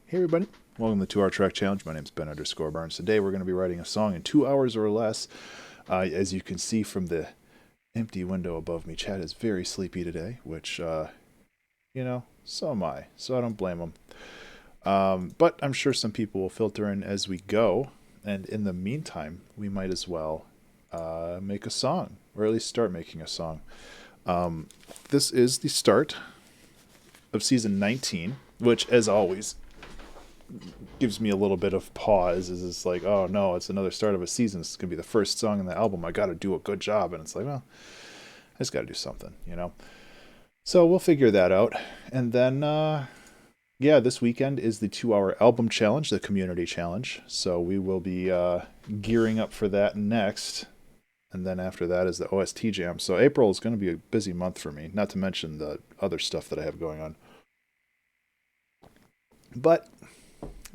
Hey everybody, welcome to the 2 Hour Track Challenge. My name's Ben_Barnes. Today we're going to be writing a song in 2 hours or less. As you can see from the empty window above me, Chad is very sleepy today, which, so am I, so I don't blame him. But I'm sure some people will filter in as we go, and in the meantime, we might as well make a song, or at least start making a song. This is the start of season 19, which, as always, gives me a little bit of pause. Is it's like, oh no, it's another start of a season. It's gonna be the first song in the album. I got to do a good job, and it's like, well, I just got to do something, So we'll figure that out, and then, this weekend is the 2 hour album challenge, the community challenge. So we will be gearing up for that next, and then after that is the OST jam. So April is going to be a busy month for me. Not to mention the other stuff that I have going on. But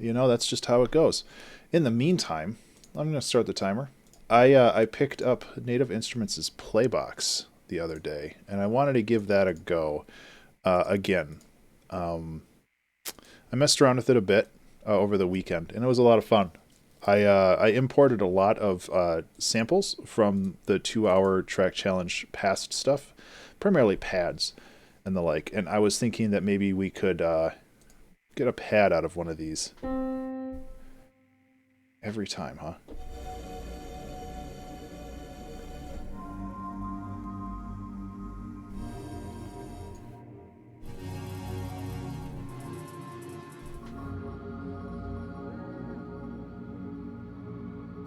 that's just how it goes. In the meantime, I'm going to start the timer. I picked up Native Instruments' Playbox the other day, and I wanted to give that a go again. I messed around with it a bit over the weekend, and it was a lot of fun. I imported a lot of samples from the 2 hour track challenge past stuff, primarily pads and the like, and I was thinking that maybe we could get a pad out of one of these. Every time, huh?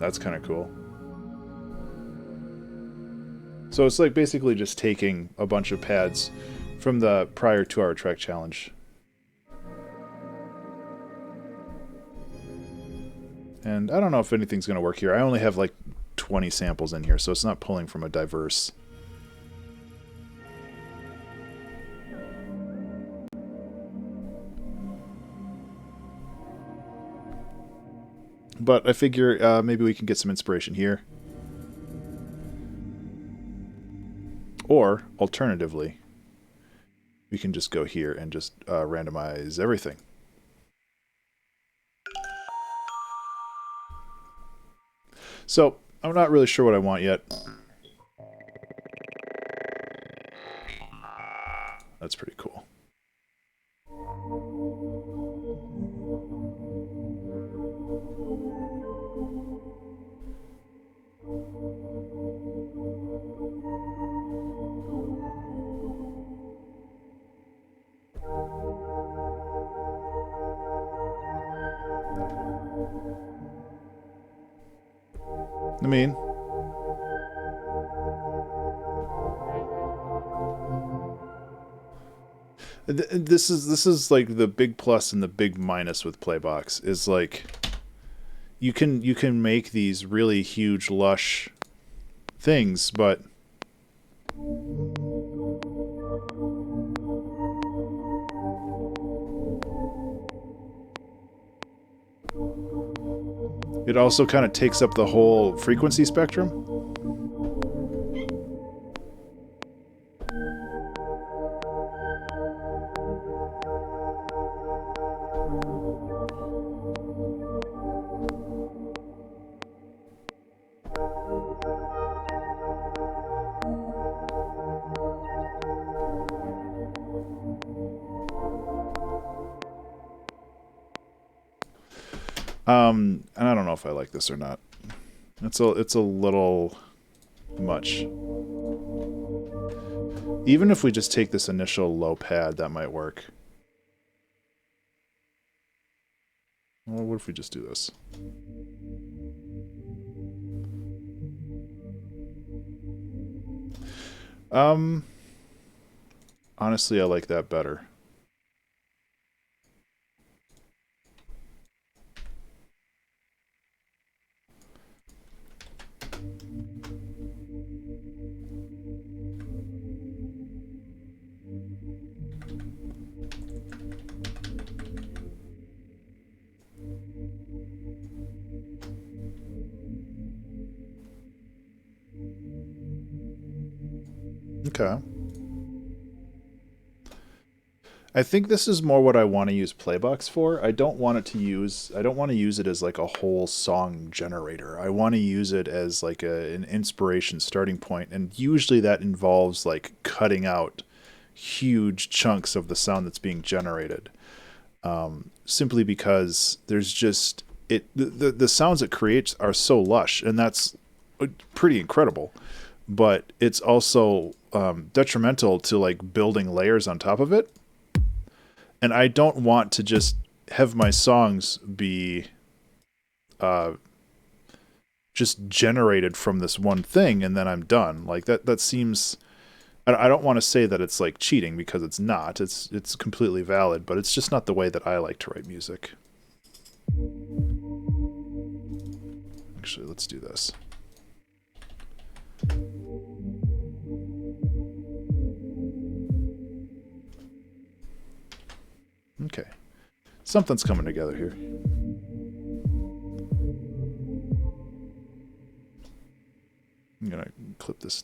That's kind of cool. So it's like basically just taking a bunch of pads from the prior 2 hour track challenge. And I don't know if anything's going to work here. I only have like 20 samples in here, so it's not pulling from a diverse. But I figure maybe we can get some inspiration here. Or, alternatively, we can just go here and just randomize everything. So, I'm not really sure what I want yet. That's pretty cool. I mean, this is like the big plus and the big minus with Playbox is like you can make these really huge lush things, but it also kind of takes up the whole frequency spectrum. And I don't know if I like this or not. It's a little much. Even if we just take this initial low pad, that might work. Well, what if we just do this? Honestly, I like that better. Okay. I think this is more what I want to use Playbox for. I don't want to use it as like a whole song generator. I want to use it as like an inspiration starting point, and usually that involves like cutting out huge chunks of the sound that's being generated. Simply because there's just the sounds it creates are so lush, and that's pretty incredible. But it's also detrimental to like building layers on top of it. And I don't want to just have my songs be just generated from this one thing and then I'm done. Like that seems. I don't want to say that it's like cheating, because it's not. It's completely valid, but it's just not the way that I like to write music. Actually, let's do this. Okay. Something's coming together here. I'm going to clip this.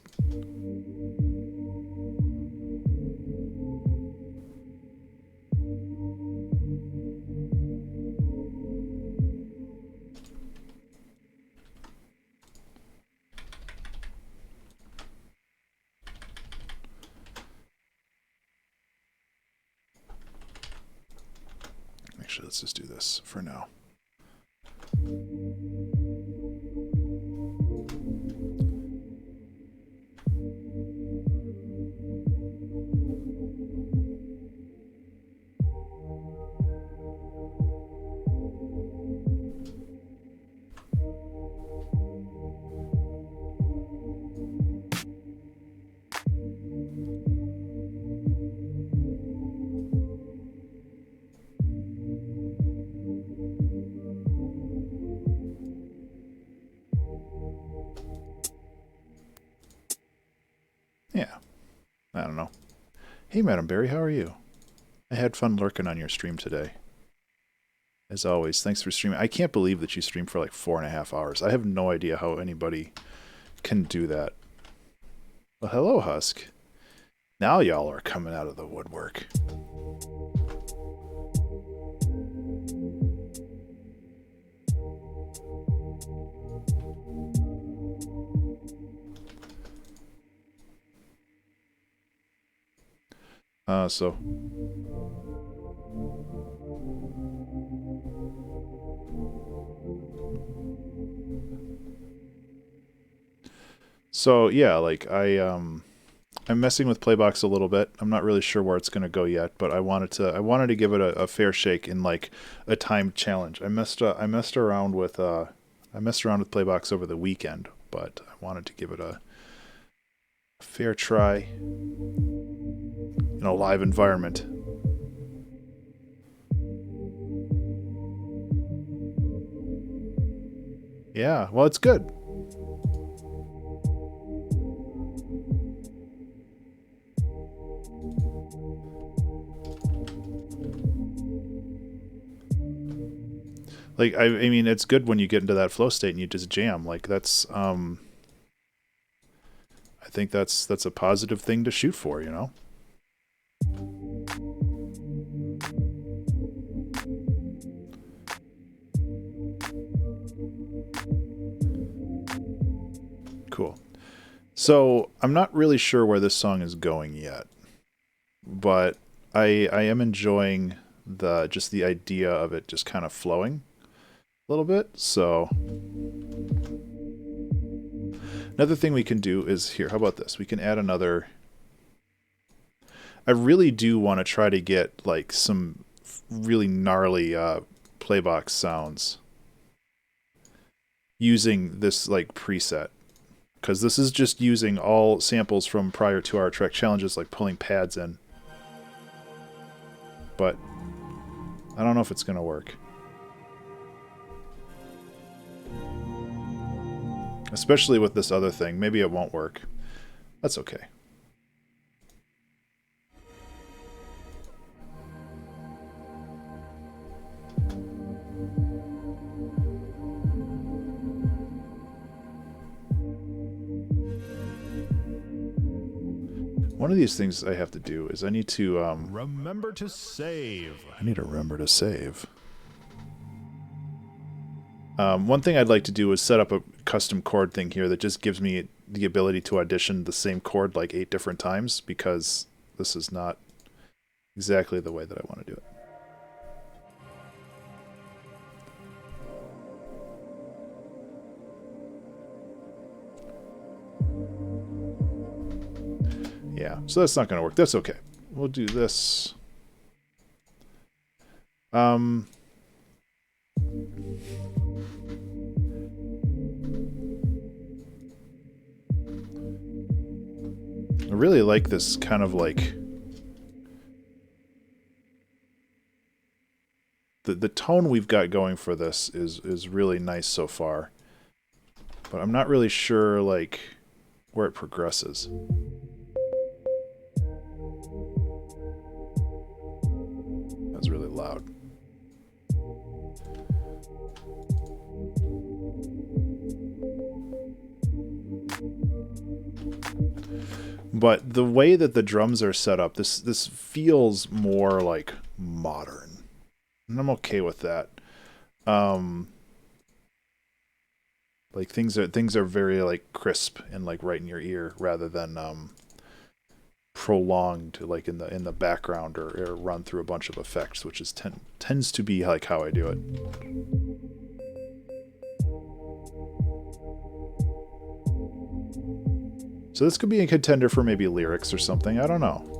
Actually, let's just do this for now. Yeah, I don't know. Hey, Madam Barry, how are you? I had fun lurking on your stream today. As always, thanks for streaming. I can't believe that you streamed for like 4.5 hours. I have no idea how anybody can do that. Well, hello, Husk. Now y'all are coming out of the woodwork. So yeah, like I'm messing with Playbox a little bit. I'm not really sure where it's going to go yet, but I wanted to give it a fair shake in like a timed challenge. I messed around with Playbox over the weekend, but I wanted to give it a fair try in a live environment. Yeah, well, it's good. Like, I mean, it's good when you get into that flow state and you just jam. Like, that's, I think that's a positive thing to shoot for, you know? Cool. So, I'm not really sure where this song is going yet, but I am enjoying just the idea of it just kind of flowing a little bit. So another thing we can do is here. How about this? We can add another. I really do want to try to get like some really gnarly Playbox sounds using this like preset, because this is just using all samples from prior 2-hour track challenges, like pulling pads in. But I don't know if it's going to work. Especially with this other thing. Maybe it won't work. That's okay. One of these things I have to do is I need to remember to save. I need to remember to save. One thing I'd like to do is set up a custom chord thing here that just gives me the ability to audition the same chord like 8 different times, because this is not exactly the way that I want to do it. Yeah, so that's not going to work. That's okay. We'll do this. I really like this kind of like the tone we've got going for this is really nice so far, but I'm not really sure like where it progresses. That's really loud. But the way that the drums are set up, this feels more like modern, and I'm okay with that. Like things are very like crisp and like right in your ear, rather than prolonged like in the background or run through a bunch of effects, which is tends to be like how I do it. So this could be a contender for maybe lyrics or something. I don't know.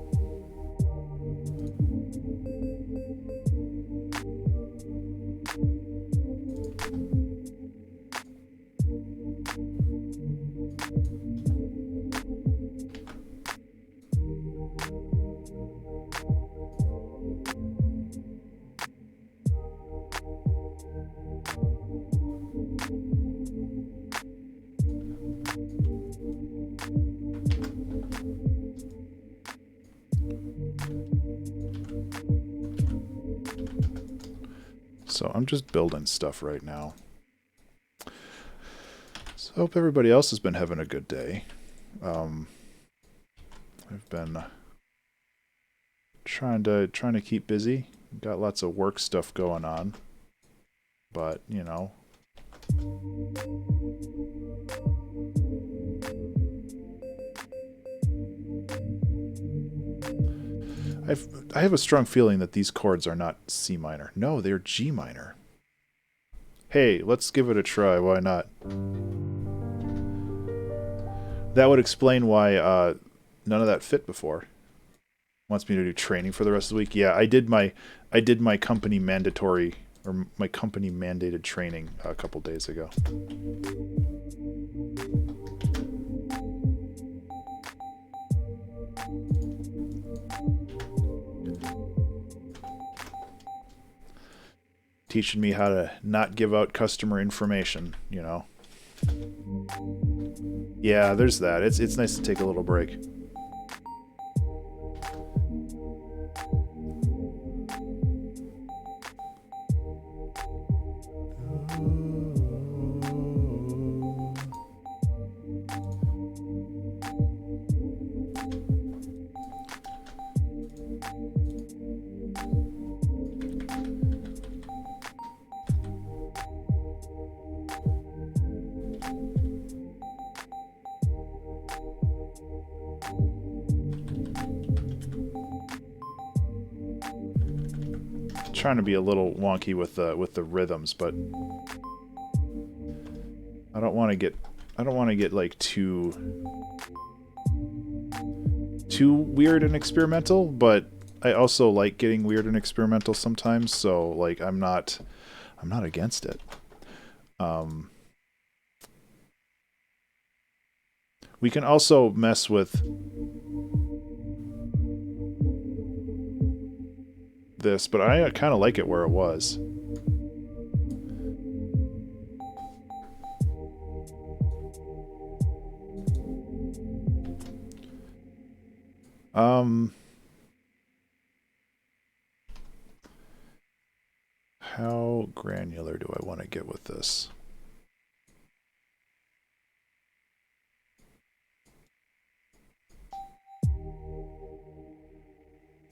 So I'm just building stuff right now. So I hope everybody else has been having a good day. I've been trying to keep busy. Got lots of work stuff going on, but you know. I have a strong feeling that these chords are not C minor. No, they're G minor. Hey, let's give it a try. Why not? That would explain why none of that fit before. Wants me to do training for the rest of the week. Yeah, I did my company mandatory or my company mandated training a couple days ago. Teaching me how to not give out customer information, you know. Yeah, there's that. It's nice to take a little break. Trying to be a little wonky with the rhythms, but I don't want to get like too weird and experimental, but I also like getting weird and experimental sometimes, so like I'm not against it. We can also mess with this, but I kind of like it where it was. How granular do I want to get with this?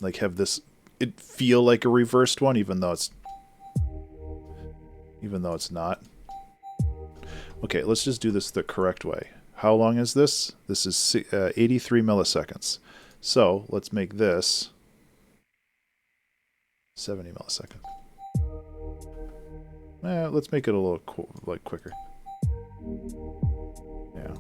like have this it feel like a reversed one, even though it's not. Okay, let's just do this the correct way. How long is this? This is 83 milliseconds. So let's make this 70 milliseconds. Let's make it a little quicker. Yeah.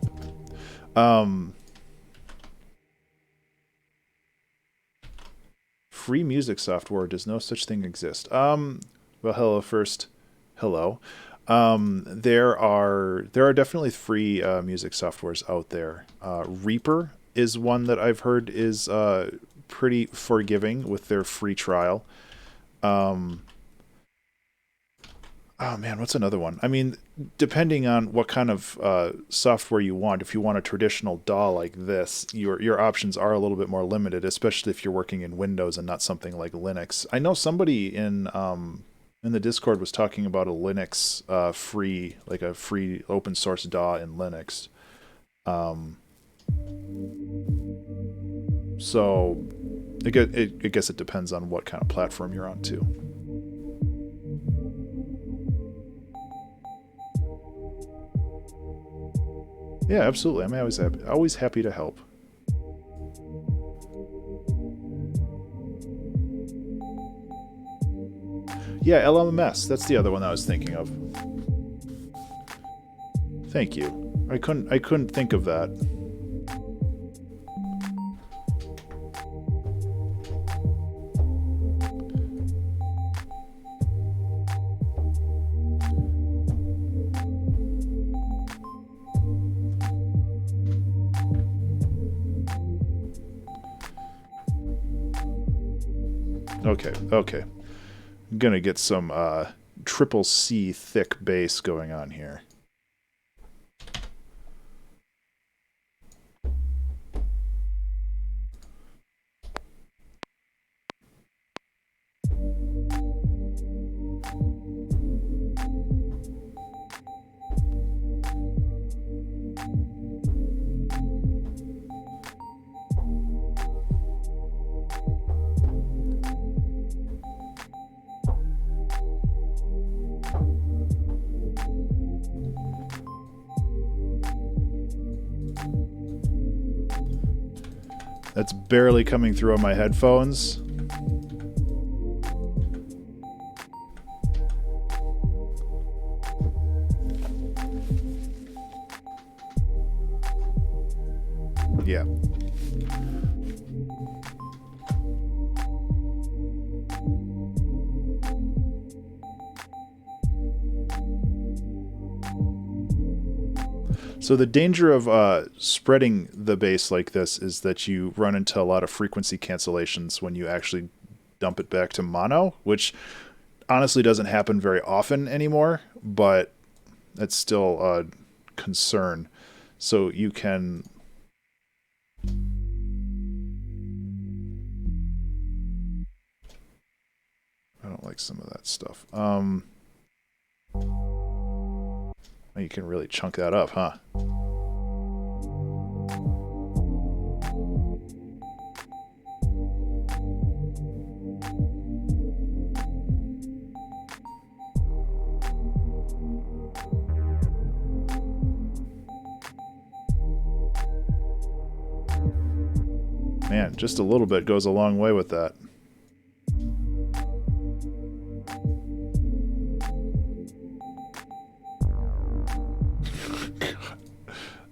Free music software. Does no such thing exist? Well, hello first. Hello. There are definitely free music softwares out there. Reaper is one that I've heard is pretty forgiving with their free trial. Oh man, what's another one? I mean, depending on what kind of software you want, if you want a traditional DAW like this, your options are a little bit more limited, especially if you're working in Windows and not something like Linux. I know somebody in the Discord was talking about a Linux free, like a free open source DAW in Linux. So I guess it depends on what kind of platform you're on too. Yeah, absolutely. I'm always happy to help. Yeah, LMMS. That's the other one I was thinking of. Thank you. I couldn't think of that. Okay. I'm gonna get some triple C thick bass going on here. That's barely coming through on my headphones. Yeah. So the danger of spreading the bass like this is that you run into a lot of frequency cancellations when you actually dump it back to mono, which honestly doesn't happen very often anymore, but it's still a concern. So you can... I don't like some of that stuff. You can really chunk that up, huh? Man, just a little bit goes a long way with that.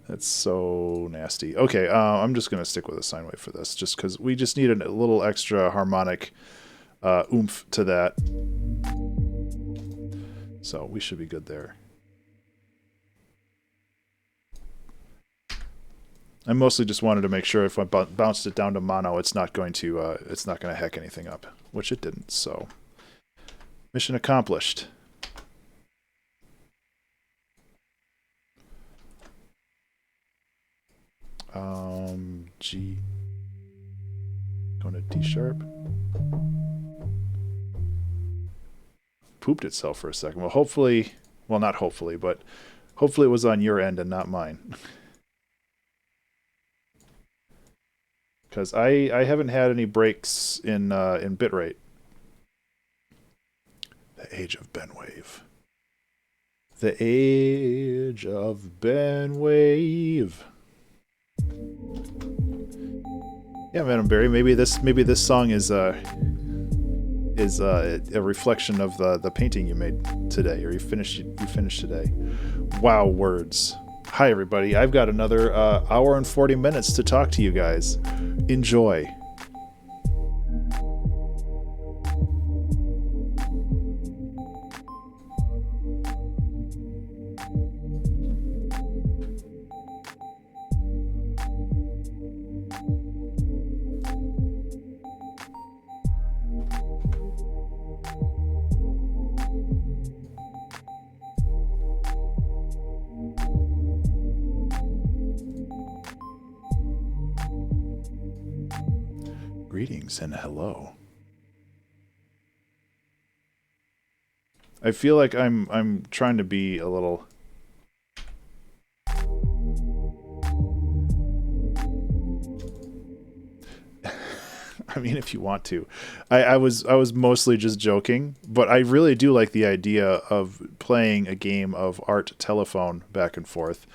That's so nasty. Okay, I'm just going to stick with a sine wave for this, just because we just need a little extra harmonic oomph to that. So we should be good there. I mostly just wanted to make sure if I bounced it down to mono, it's not going to heck anything up, which it didn't. So mission accomplished. G. Going to D sharp. Pooped itself for a second. Well, hopefully, well, not hopefully, but hopefully it was on your end and not mine. because I haven't had any breaks in bitrate. The age of Benwave. The age of Benwave. Yeah, Madam Barry. Maybe this song is a reflection of the painting you made today, or you finished today. Wow, words. Hi, everybody. I've got another hour and 40 minutes to talk to you guys. Enjoy. Greetings and hello. I feel like I'm trying to be a little. I mean, if you want to. I was mostly just joking, but I really do like the idea of playing a game of art telephone back and forth,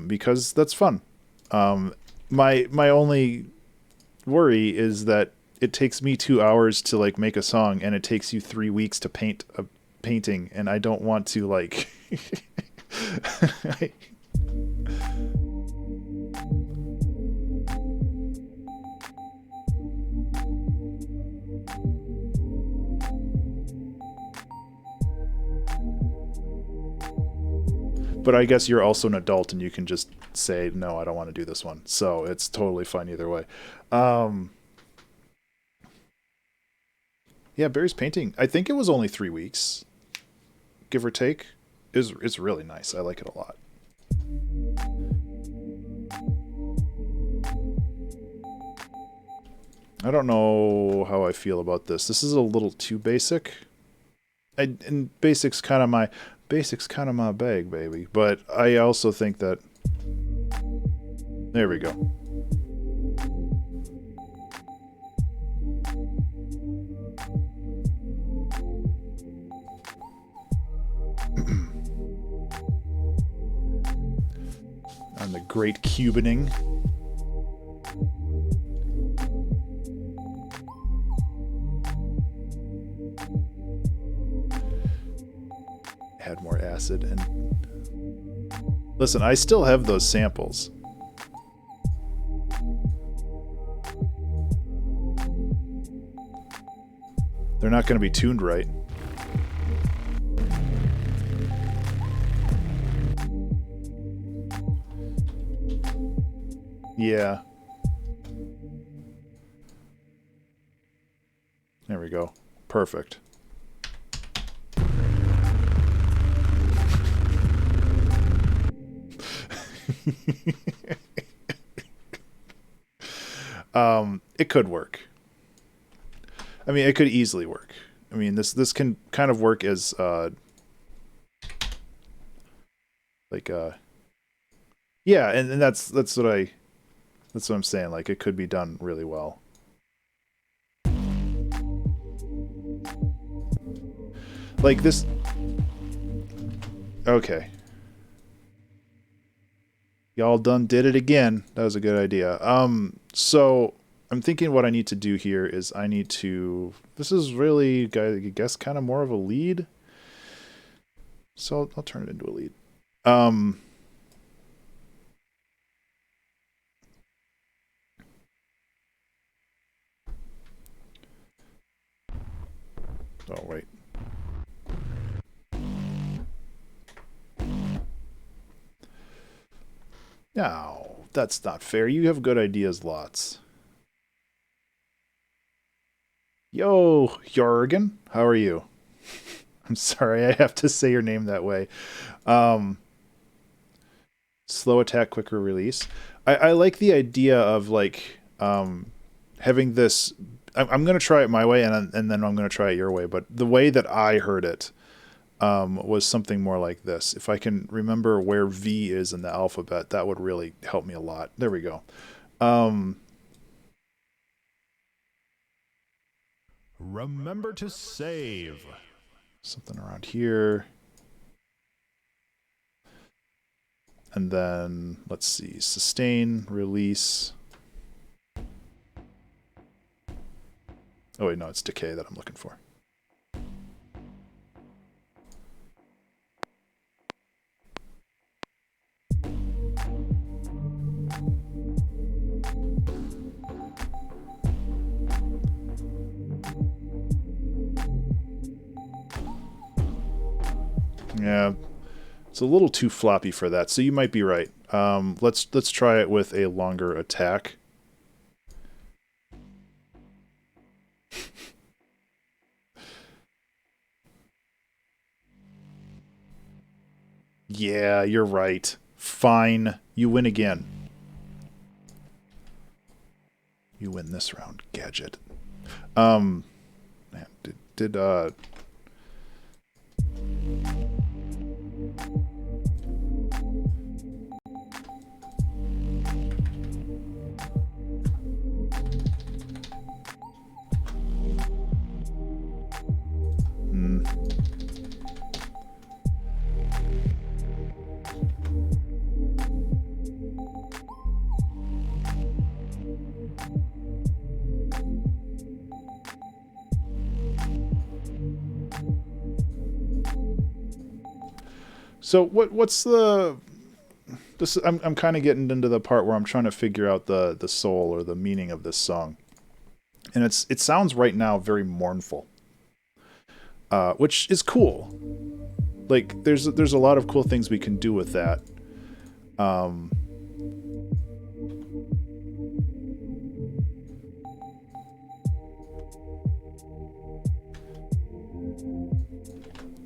because that's fun. My only worry is that it takes me 2 hours to like make a song, and it takes you 3 weeks to paint a painting, and I don't want to like. But I guess you're also an adult and you can just say, no, I don't want to do this one. So it's totally fine either way. Yeah, Barry's painting, I think it was only 3 weeks, give or take. It's really nice. I like it a lot. I don't know how I feel about this. This is a little too basic. And basic's kind of my bag, baby. But I also think that... There we go. On the great cubaning. Add more acid and... Listen, I still have those samples. They're not going to be tuned right. Yeah. There we go. Perfect. It could work. I mean, it could easily work. I mean, this can kind of work as yeah, and that's what I'm saying. Like, it could be done really well. Like this. Okay. Y'all done did it again. That was a good idea. So I'm thinking what I need to do here is I need to... This is really, I guess, kind of more of a lead. So I'll turn it into a lead. Oh, wait. No, that's not fair. You have good ideas, lots. Yo, Jorgen, how are you? I'm sorry, I have to say your name that way. Slow attack, quicker release. I like the idea of like having this. I'm going to try it my way, and then I'm going to try it your way. But the way that I heard it was something more like this. If I can remember where V is in the alphabet, that would really help me a lot. There we go. Remember to save. Something around here. And then, let's see, sustain, release. Oh wait, no, it's decay that I'm looking for. Yeah, it's a little too floppy for that, so you might be right. Let's try it with a longer attack. Yeah, you're right. Fine, you win again. You win this round, Gadget. Man, did So what's the this I'm kind of getting into the part where I'm trying to figure out the soul or the meaning of this song. And it sounds right now very mournful. Which is cool. Like there's a lot of cool things we can do with that.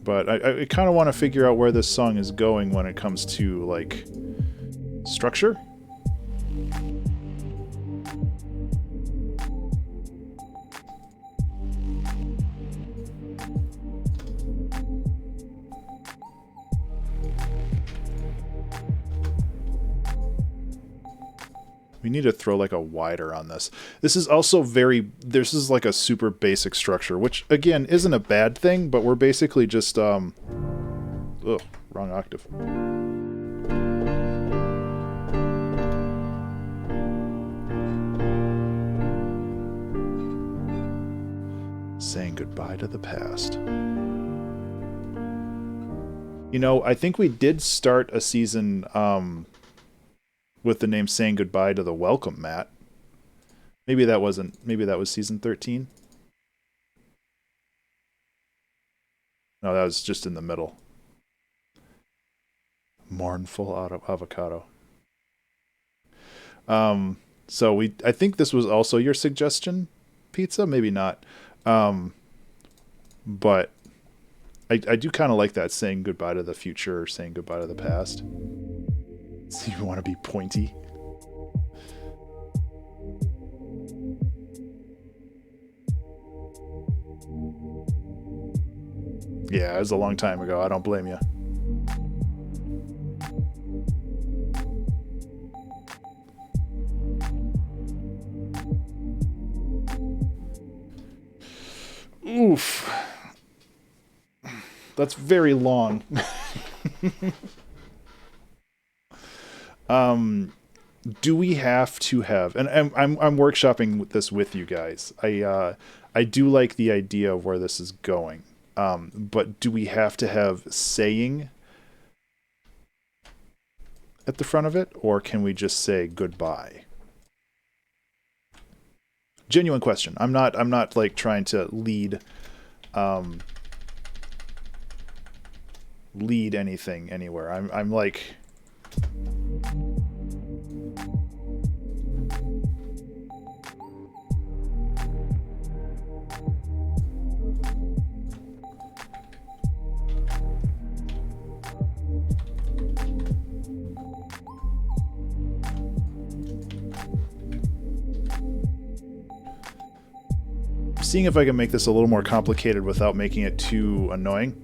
But I kind of want to figure out where this song is going when it comes to, like, structure. We need to throw like a wider on this. This is also this is like a super basic structure, which again isn't a bad thing, but we're basically just ugh, wrong octave. Saying goodbye to the past. You know, I think we did start a season with the name Saying Goodbye to the Welcome Mat. Maybe that was season 13. No, that was just in the middle. Mournful avocado. So I think this was also your suggestion, Pizza? Maybe not. But I do kind of like that, saying goodbye to the future or saying goodbye to the past. So you want to be pointy. Yeah, it was a long time ago. I don't blame you. Oof. That's very long. Do we have to have, and I'm workshopping this with you guys. I do like the idea of where this is going. But do we have to have saying at the front of it, or can we just say goodbye? Genuine question. I'm not like trying to lead anything anywhere. I'm like, seeing if I can make this a little more complicated without making it too annoying.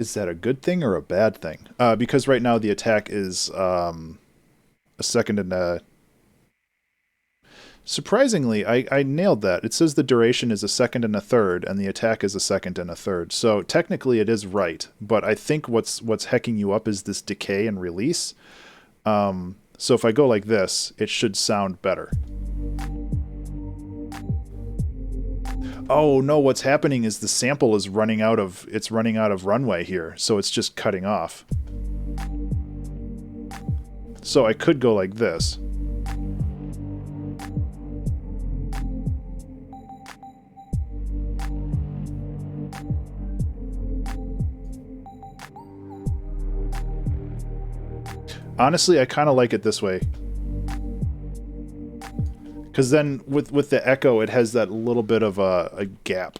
Is that a good thing or a bad thing? Because right now the attack is a second and a... Surprisingly, I nailed that. It says the duration is a second and a third, and the attack is a second and a third. So technically it is right, but I think what's hecking you up is this decay and release. So if I go like this, it should sound better. Oh no, what's happening is the sample is running out of runway here, so it's just cutting off. So I could go like this. Honestly, I kind of like it this way. Because then with the echo, it has that little bit of a gap.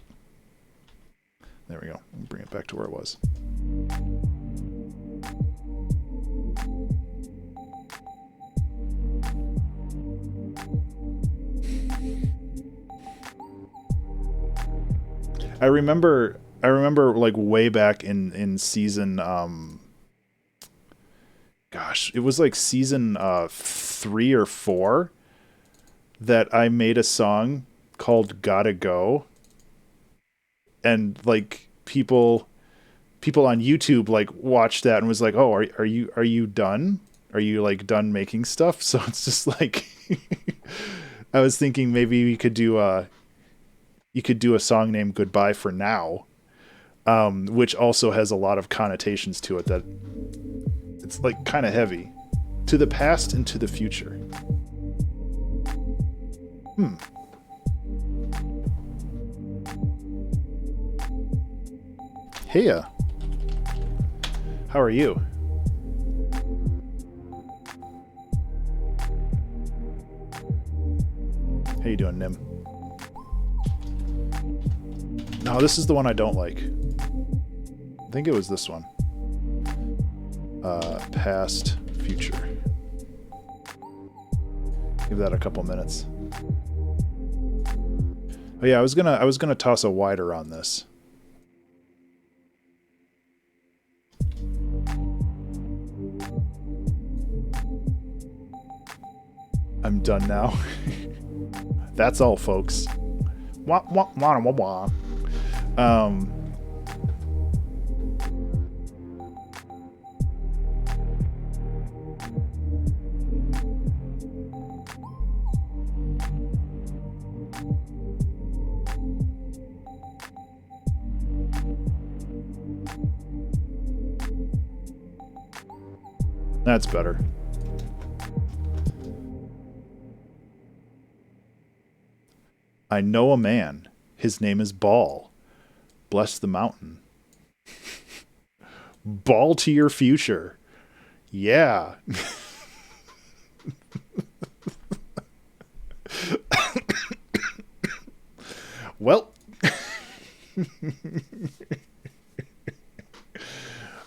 There we go. Bring it back to where it was. I remember like way back in season gosh, it was like season 3 or 4 that I made a song called Gotta Go. And like people on YouTube like watched that and was like, "Oh, are you done? Are you like done making stuff?" So it's just like I was thinking maybe we could do you could do a song named Goodbye for Now, which also has a lot of connotations to it that it's like kind of heavy. To the past and to the future. Heya. How are you? How you doing, Nim? No, this is the one I don't like. I think it was this one. Past, future. Give that a couple minutes. Oh yeah, I was gonna toss a wider on this. I'm done now. That's all, folks. Wah, wah, wah, wah, wah. That's better. I know a man. His name is Ball. Bless the mountain. Ball to your future. Yeah. Well.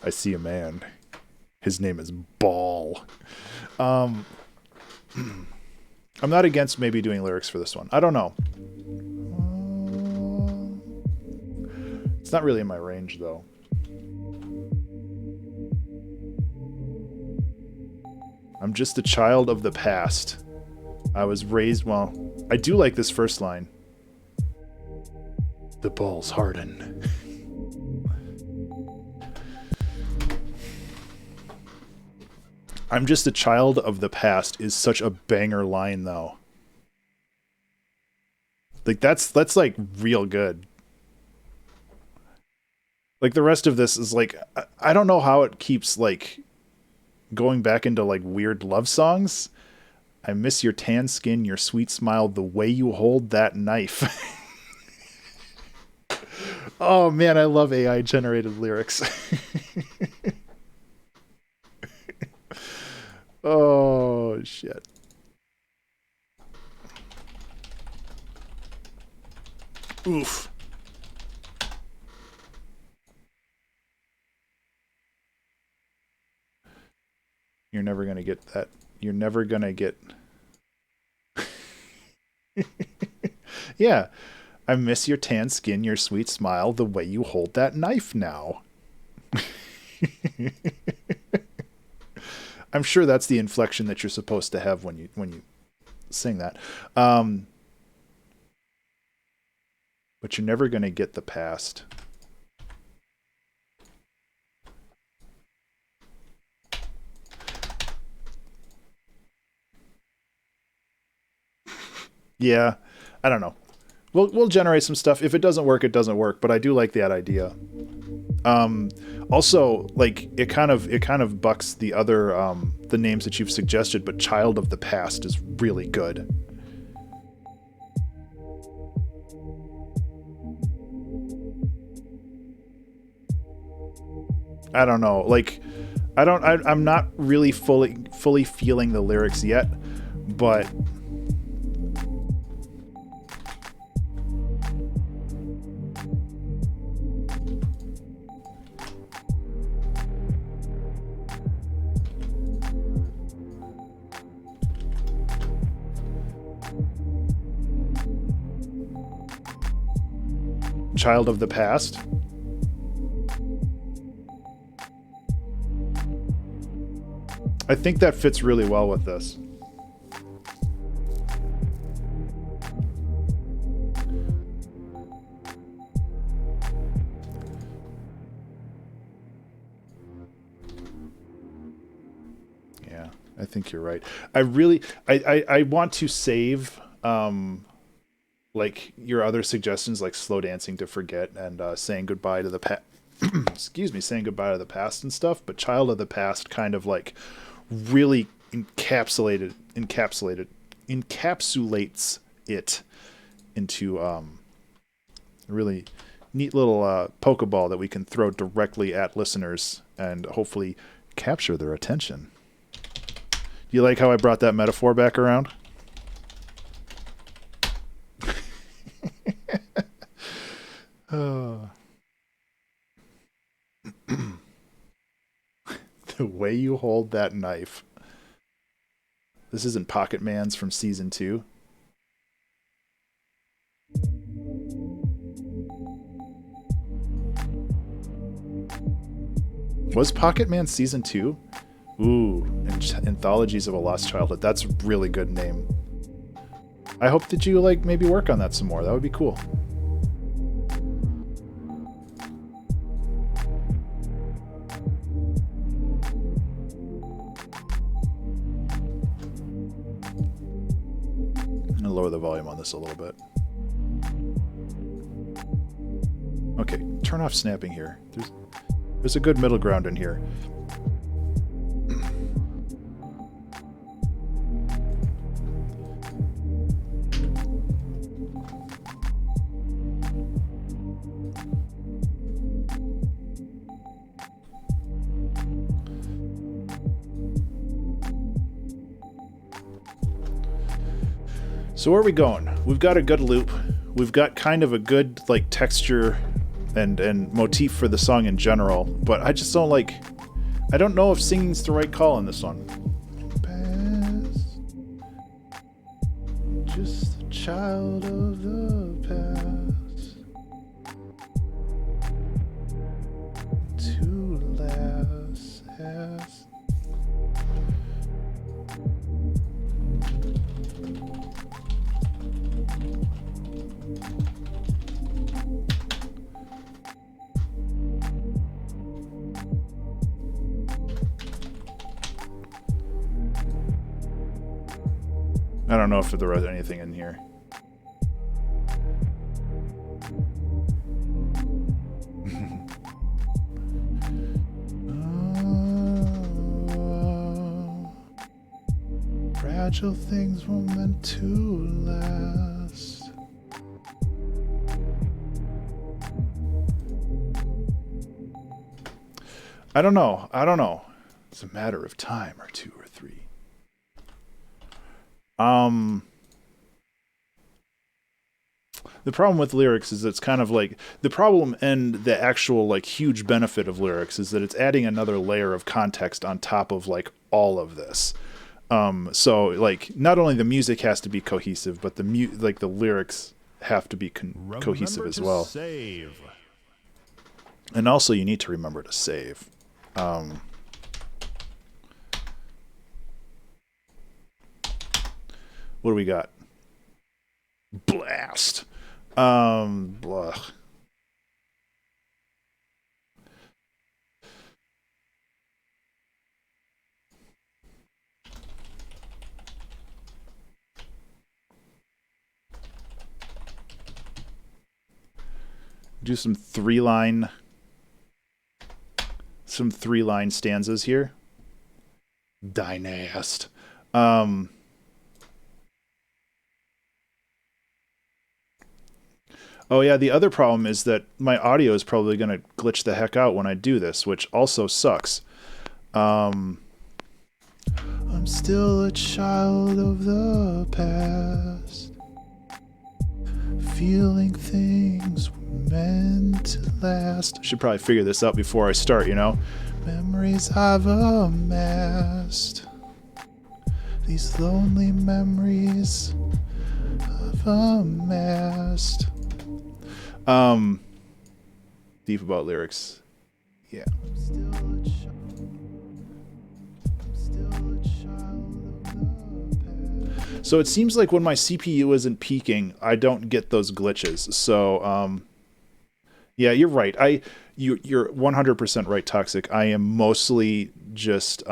I see a man. His name is Ball. I'm not against maybe doing lyrics for this one. I don't know. It's not really in my range, though. I'm just a child of the past. I was raised... Well, I do like this first line. The balls harden. I'm just a child of the past is such a banger line, though. Like, that's like real good. Like, the rest of this is like, I don't know how it keeps like going back into like weird love songs. I miss your tan skin, your sweet smile, the way you hold that knife. Oh man, I love AI generated lyrics. Oh, shit. Oof. You're never going to get that. You're never going to get... Yeah. I miss your tan skin, your sweet smile, the way you hold that knife now. I'm sure that's the inflection that you're supposed to have when you sing that. But you're never going to get the past. Yeah, I don't know. We'll generate some stuff. If it doesn't work, it doesn't work. But I do like that idea. Also, like it kind of bucks the other the names that you've suggested. But Child of the Past is really good. I don't know. Like, I'm not really fully feeling the lyrics yet, but Child of the Past. I think that fits really well with this. Yeah, I think you're right. I want to save like your other suggestions, like Slow Dancing to Forget and Saying Goodbye to the Past. Excuse me, Saying Goodbye to the Past and stuff. But Child of the Past kind of like really encapsulates it into a really neat little Pokeball that we can throw directly at listeners and hopefully capture their attention. Do you like how I brought that metaphor back around? Oh. The way you hold that knife. This isn't Pocket Man's from season 2. Was Pocket Man season 2? Ooh, Anthologies of a Lost Childhood. That's a really good name. I hope that you like maybe work on that some more. That would be cool. I'm gonna lower the volume on this a little bit. Okay, turn off snapping here. There's a good middle ground in here. So where are we going? We've got a good loop. We've got kind of a good like texture and motif for the song in general, but I just don't like. I don't know if singing's the right call on this one. Past, just a child of the past, to last has. I don't know if there was anything in here. Fragile things were meant to last. I don't know. It's a matter of time or 2 or 3. The problem with lyrics is it's kind of like the problem and the actual like huge benefit of lyrics is that it's adding another layer of context on top of like all of this. So like not only the music has to be cohesive, but the lyrics have to be cohesive as well. Save. And also, you need to remember to save. What do we got? Blast. Blah. Do some three-line stanzas here. Dynast. Oh yeah, the other problem is that my audio is probably going to glitch the heck out when I do this, which also sucks. I'm still a child of the past, feeling things were meant to last. Should probably figure this out before I start, you know? Memories I've amassed, these lonely memories I've amassed. Deep about lyrics. Yeah. So it seems like when my CPU isn't peaking, I don't get those glitches. So, yeah, you're right. You're 100% right, Toxic. I am mostly just,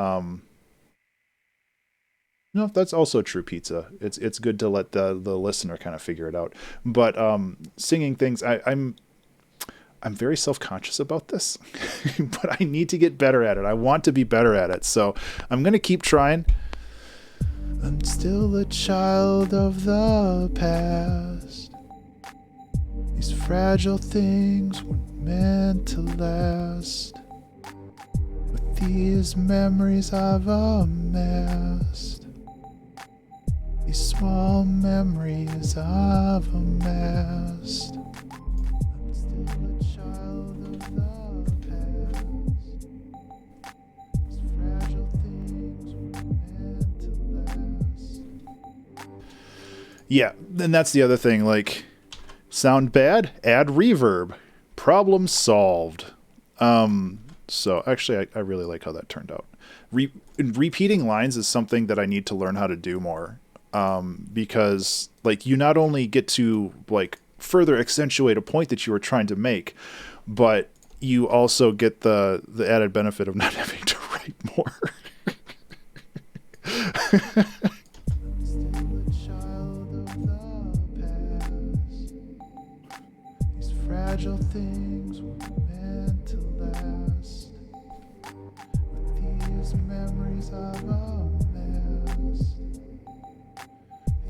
no, that's also true, Pizza. It's good to let the listener kind of figure it out. But singing things, I'm very self-conscious about this, but I need to get better at it. I want to be better at it, so I'm gonna keep trying. I'm still a child of the past. These fragile things were meant to last. With these memories I've amassed, these small memories I've amassed. I'm still a child of the past. These fragile things were meant to last. Yeah, and that's the other thing, like, sound bad? Add reverb. Problem solved. So actually, I really like how that turned out. Repeating lines is something that I need to learn how to do more. Because like you not only get to like further accentuate a point that you were trying to make, but you also get the added benefit of not having to write more. These fragile things were meant to last. With these memories I've amassed,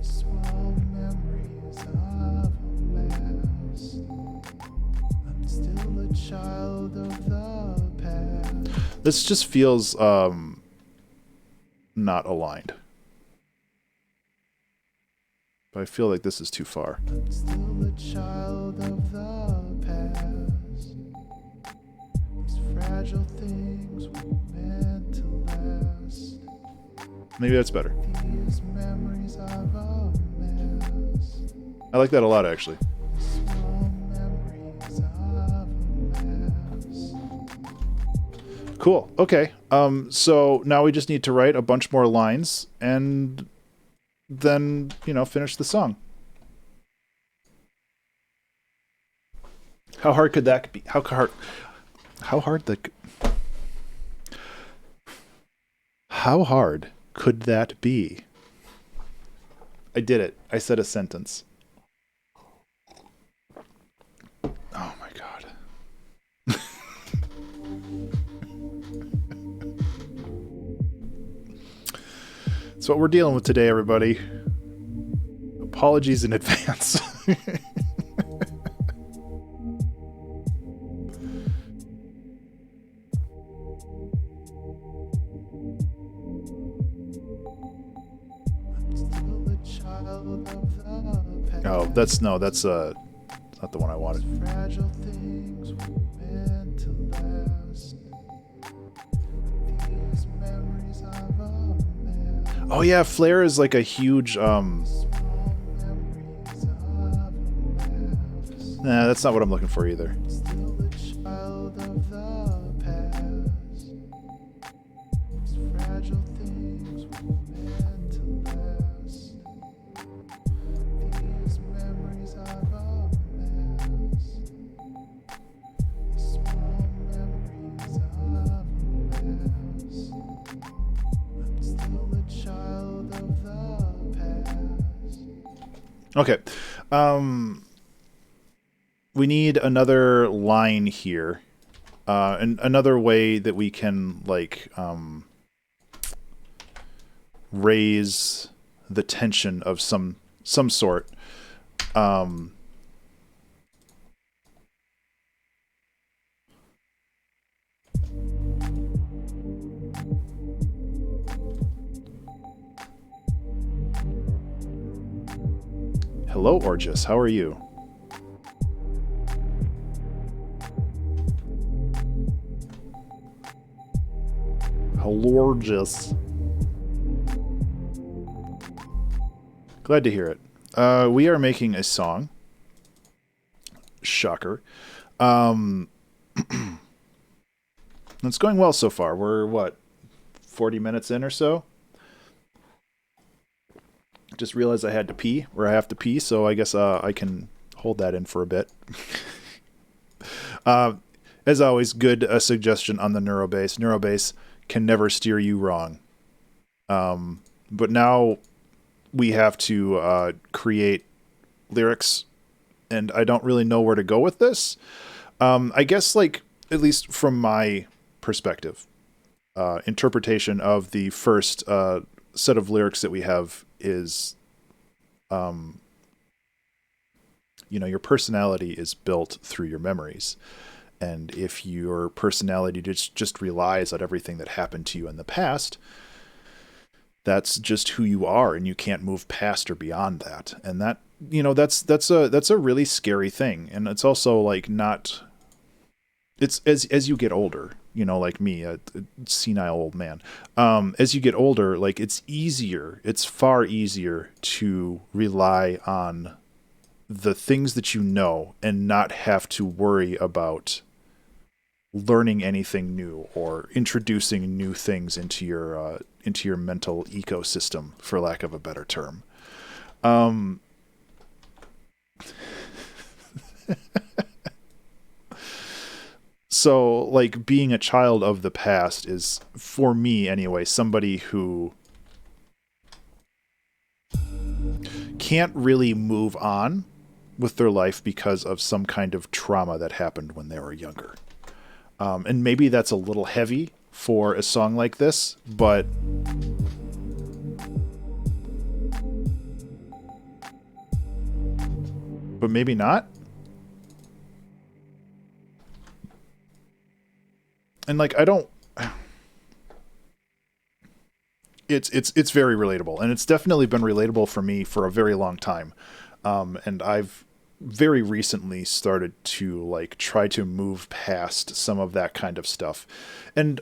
small memories I've amassed. I'm still a child of the past. This just feels not aligned. But I feel like this is too far. I'm still a child of the past. These fragile things were meant to last. Maybe that's better. These memories I've amassed. I like that a lot, actually. Small memories I've amassed. Cool. Okay. So now we just need to write a bunch more lines and then, you know, finish the song. How hard could that be? How hard could that be? I did it. I said a sentence. Oh my god. That's what we're dealing with today, everybody. Apologies in advance. Oh, that's not the one I wanted. Fragile things were meant to last. These memories I've amassed. Oh yeah, Flare is like a huge Nah, that's not what I'm looking for either. Still a Child of the past. These fragile things were meant to last. These memories are a mess. These small memories of a mess. I'm still a child of the past. Okay. We need another line here. And another way that we can, like, raise the tension of some sort. Hello, Orgis. How are you? Orgis. Glad to hear it. We are making a song. Shocker. It's going well so far. We're, what, 40 minutes in or so? Just realized I had to pee, or I have to pee, so I guess I can hold that in for a bit. As always, good suggestion on the Neurobass. Neurobass can never steer you wrong. But now we have to create lyrics, and I don't really know where to go with this. I guess, like, at least from my perspective, interpretation of the first set of lyrics that we have is, your personality is built through your memories. And if your personality just relies on everything that happened to you in the past, that's just who you are, and you can't move past or beyond that. And that, that's a really scary thing. And it's also, like, not, it's as you get older, like me, a senile old man, as you get older, like, it's far easier to rely on the things that you know and not have to worry about learning anything new or introducing new things into your mental ecosystem, for lack of a better term. So, like, being a child of the past is, for me anyway, somebody who can't really move on with their life because of some kind of trauma that happened when they were younger. And maybe that's a little heavy for a song like this, but maybe not. And, like, I don't, it's very relatable, and it's definitely been relatable for me for a very long time. And I've very recently started to, like, try to move past some of that kind of stuff. And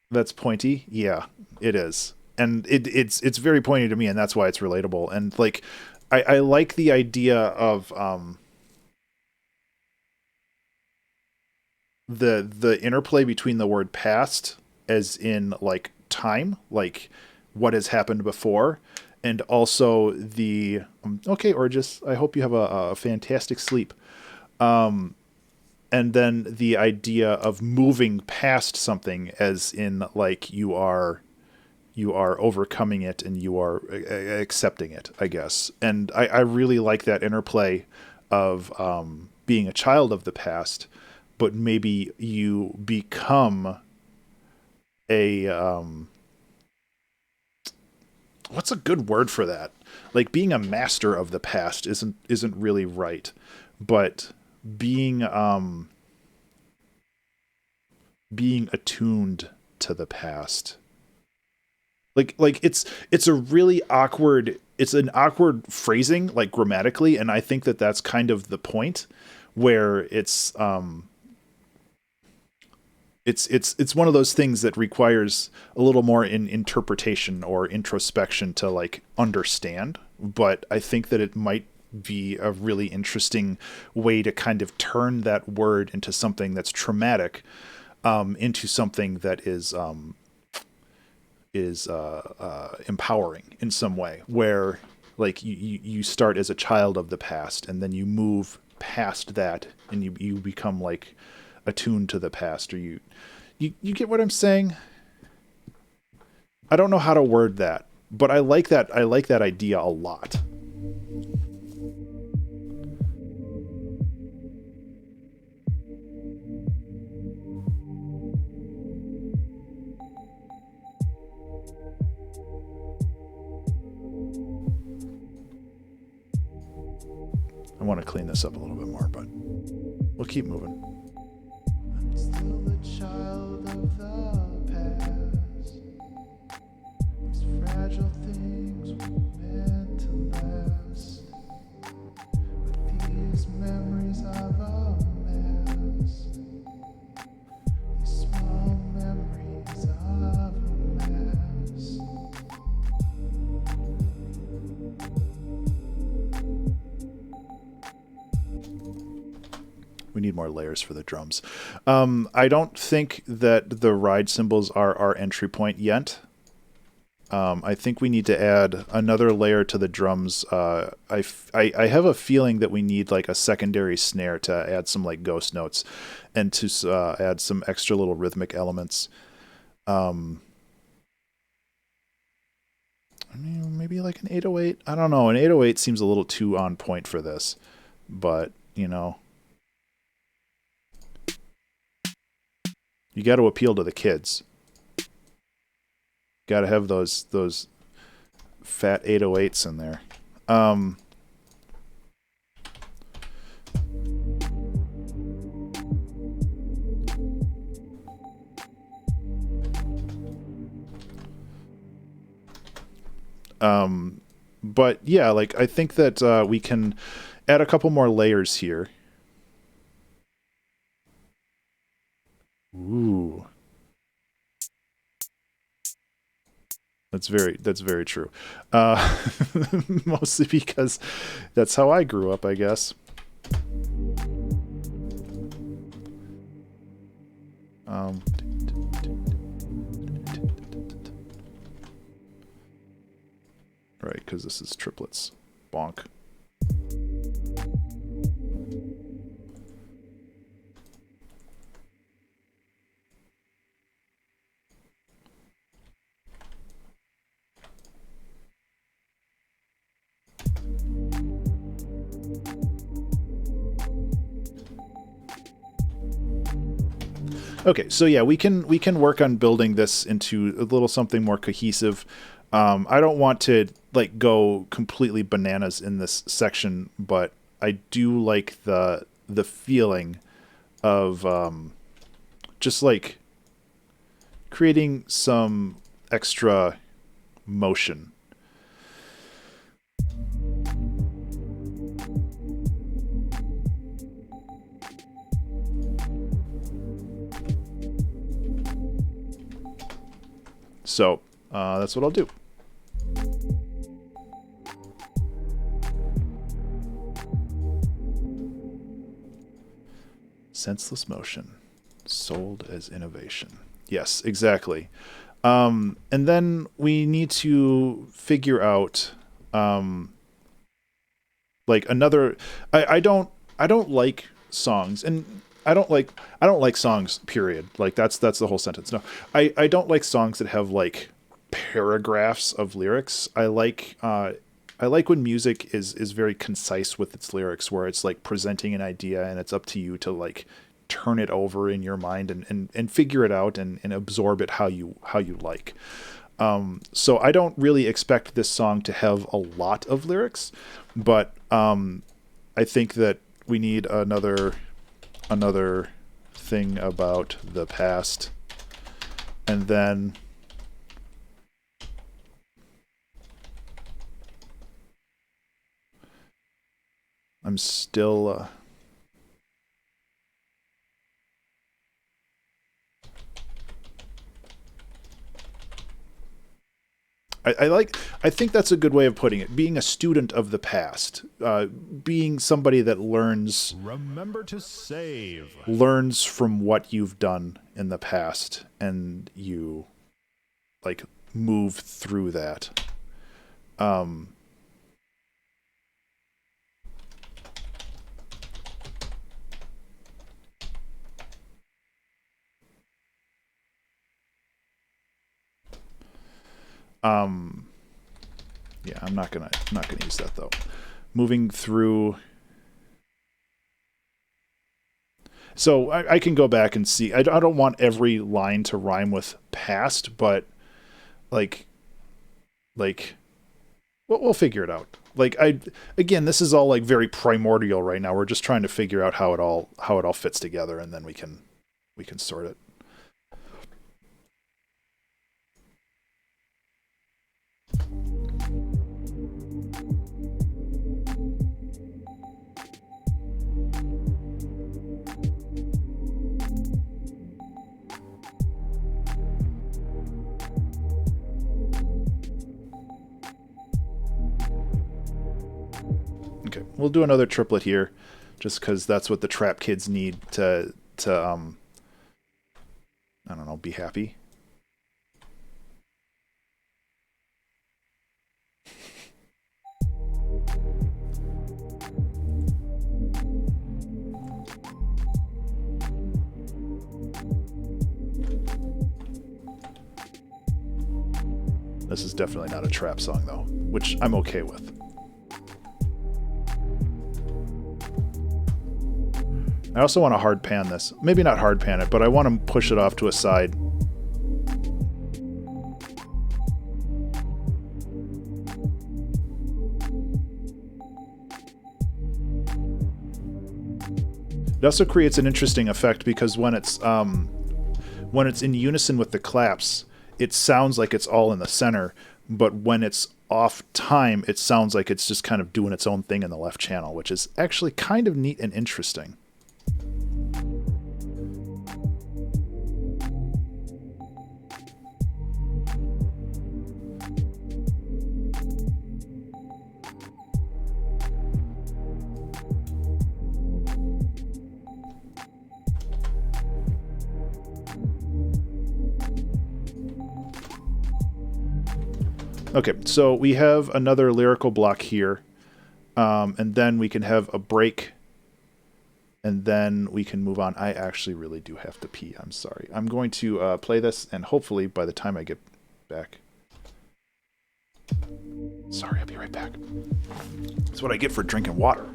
that's pointy. Yeah, it is. And it's very pointy to me, and that's why it's relatable. And, like, I like the idea of, the interplay between the word past, as in, like, time, like what has happened before, and also the okay, Orgis, I hope you have a fantastic sleep. And then the idea of moving past something, as in, like, you are overcoming it and you are accepting it, I guess. And I really like that interplay of being a child of the past, but maybe you become a what's a good word for that? Like, being a master of the past isn't really right, but being attuned to the past. Like it's a really awkward, it's an awkward phrasing, like, grammatically, and I think that's kind of the point, where it's one of those things that requires a little more interpretation or introspection to, like, understand. But I think that it might be a really interesting way to kind of turn that word into something that's traumatic, into something that is empowering in some way, where like you start as a child of the past and then you move past that and you become like attuned to the past, or you get what I'm saying? I don't know how to word that, but I like that idea a lot. I want to clean this up a little bit more, but we'll keep moving. I'm still a child of the past. These fragile things were meant to last. With these memories of a mess. These small memories of a mess. We need more layers for the drums. I don't think that the ride cymbals are our entry point yet. I think we need to add another layer to the drums. I have a feeling that we need like a secondary snare to add some like ghost notes and to add some extra little rhythmic elements. I mean, maybe like an 808. I don't know. An 808 seems a little too on point for this, but you know. You got to appeal to the kids. Got to have those fat 808s in there. But yeah, like I think that we can add a couple more layers here. Ooh. That's very true. Mostly because that's how I grew up, I guess. Right, because this is triplets. Bonk. Okay, so yeah, we can work on building this into a little something more cohesive. I don't want to like go completely bananas in this section, but I do like the feeling of just like creating some extra motion. So that's what I'll do. Senseless motion, sold as innovation. Yes, exactly. And then we need to figure out like another. I don't like songs, and I don't like songs. Period. Like that's the whole sentence. No, I don't like songs that have like paragraphs of lyrics. I like when music is very concise with its lyrics, where it's like presenting an idea and it's up to you to like turn it over in your mind and figure it out and absorb it how you like. So I don't really expect this song to have a lot of lyrics, but I think that we need another thing about the past, and then I'm still I think that's a good way of putting it. Being a student of the past, being somebody that Remember to save. learns from what you've done in the past, and you like move through that. Yeah, I'm not gonna use that though. Moving through. So I can go back and see. I don't want every line to rhyme with past, but like, we'll figure it out. Like again, this is all like very primordial right now. We're just trying to figure out how it all fits together, and then we can sort it. Okay, we'll do another triplet here, just because that's what the trap kids need to I don't know, be happy. This is definitely not a trap song though, which I'm okay with. I also want to hard pan this. Maybe not hard pan it, but I want to push it off to a side. It also creates an interesting effect because when it's in unison with the claps, it sounds like it's all in the center, but when it's off time, it sounds like it's just kind of doing its own thing in the left channel, which is actually kind of neat and interesting. Okay, so we have another lyrical block here, and then we can have a break, and then we can move on. I actually really do have to pee. I'm sorry. I'm going to play this, and hopefully by the time I get back... Sorry, I'll be right back. That's what I get for drinking water.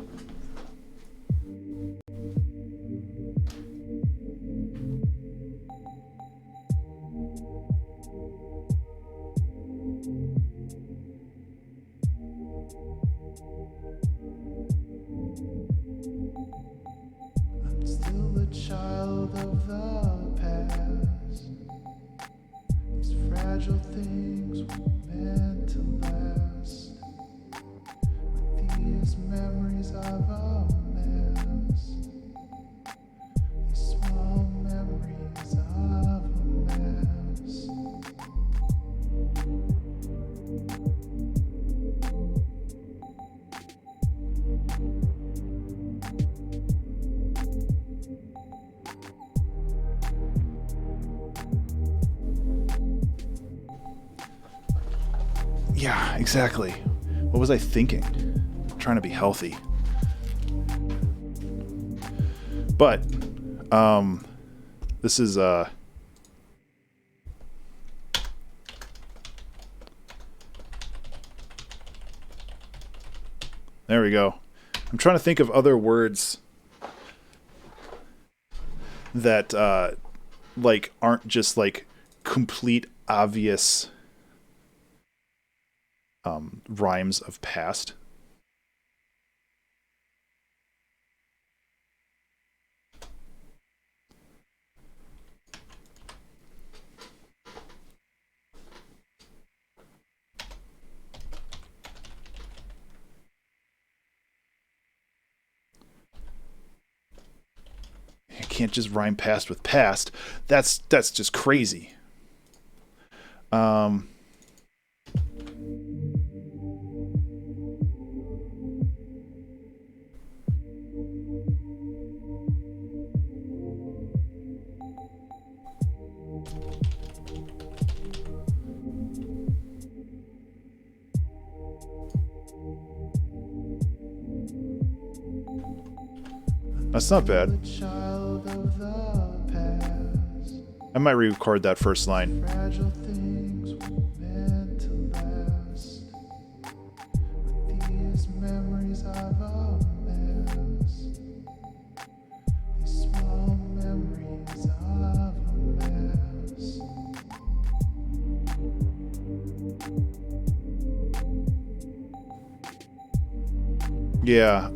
Child of the past, these fragile things were meant to last. With these memories of a mess, these small memories of a mess. Yeah, exactly. What was I thinking? I'm trying to be healthy. But, this is, there we go. I'm trying to think of other words that, like, aren't just, like, complete, obvious rhymes of past. You can't just rhyme past with past. That's just crazy. That's not bad. The child of the past. I might re-record that first line. Fragile things were meant to last. But these memories of a mess. These small memories of a mess. Yeah,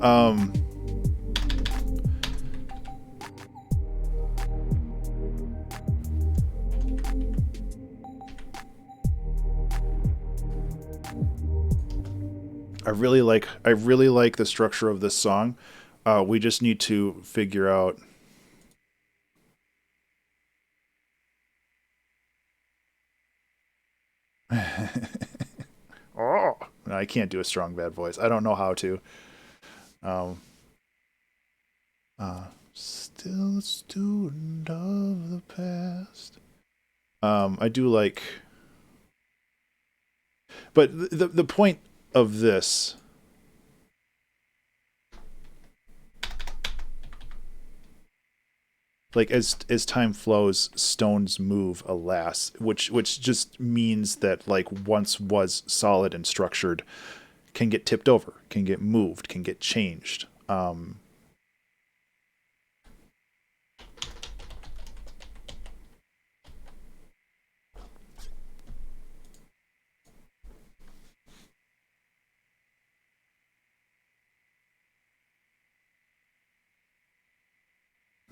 I really like the structure of this song. We just need to figure out oh, I can't do a strong bad voice. I don't know how to. Still a student of the past. I do like, but the point of this, like as time flows, stones move, alas, which just means that like once was solid and structured can get tipped over, can get moved, can get changed.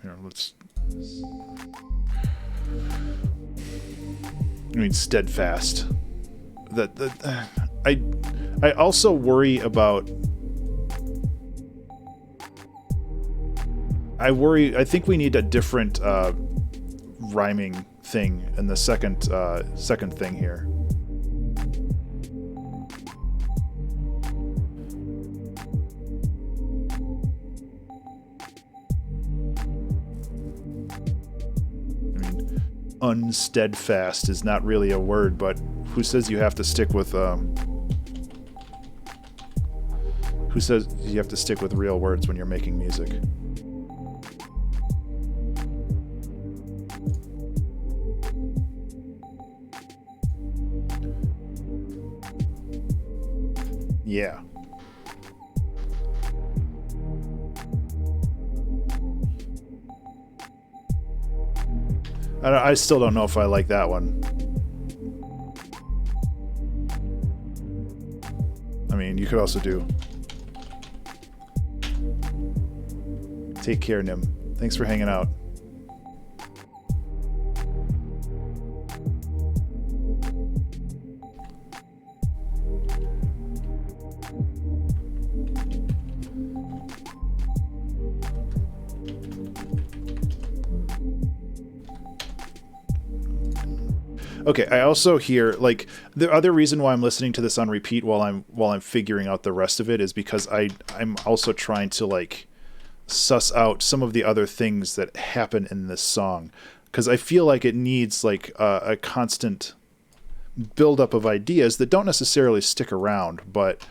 Here, let's. I mean, steadfast. I also worry about. I think we need a different rhyming thing in the second thing here. Unsteadfast is not really a word, but who says you have to stick with who says you have to stick with real words when you're making music? Yeah. I still don't know if I like that one. I mean, you could also do take care, Nim. Thanks for hanging out. Okay, I also hear like the other reason why I'm listening to this on repeat while I'm figuring out the rest of it is because I'm also trying to like suss out some of the other things that happen in this song, because I feel like it needs like a constant buildup of ideas that don't necessarily stick around, but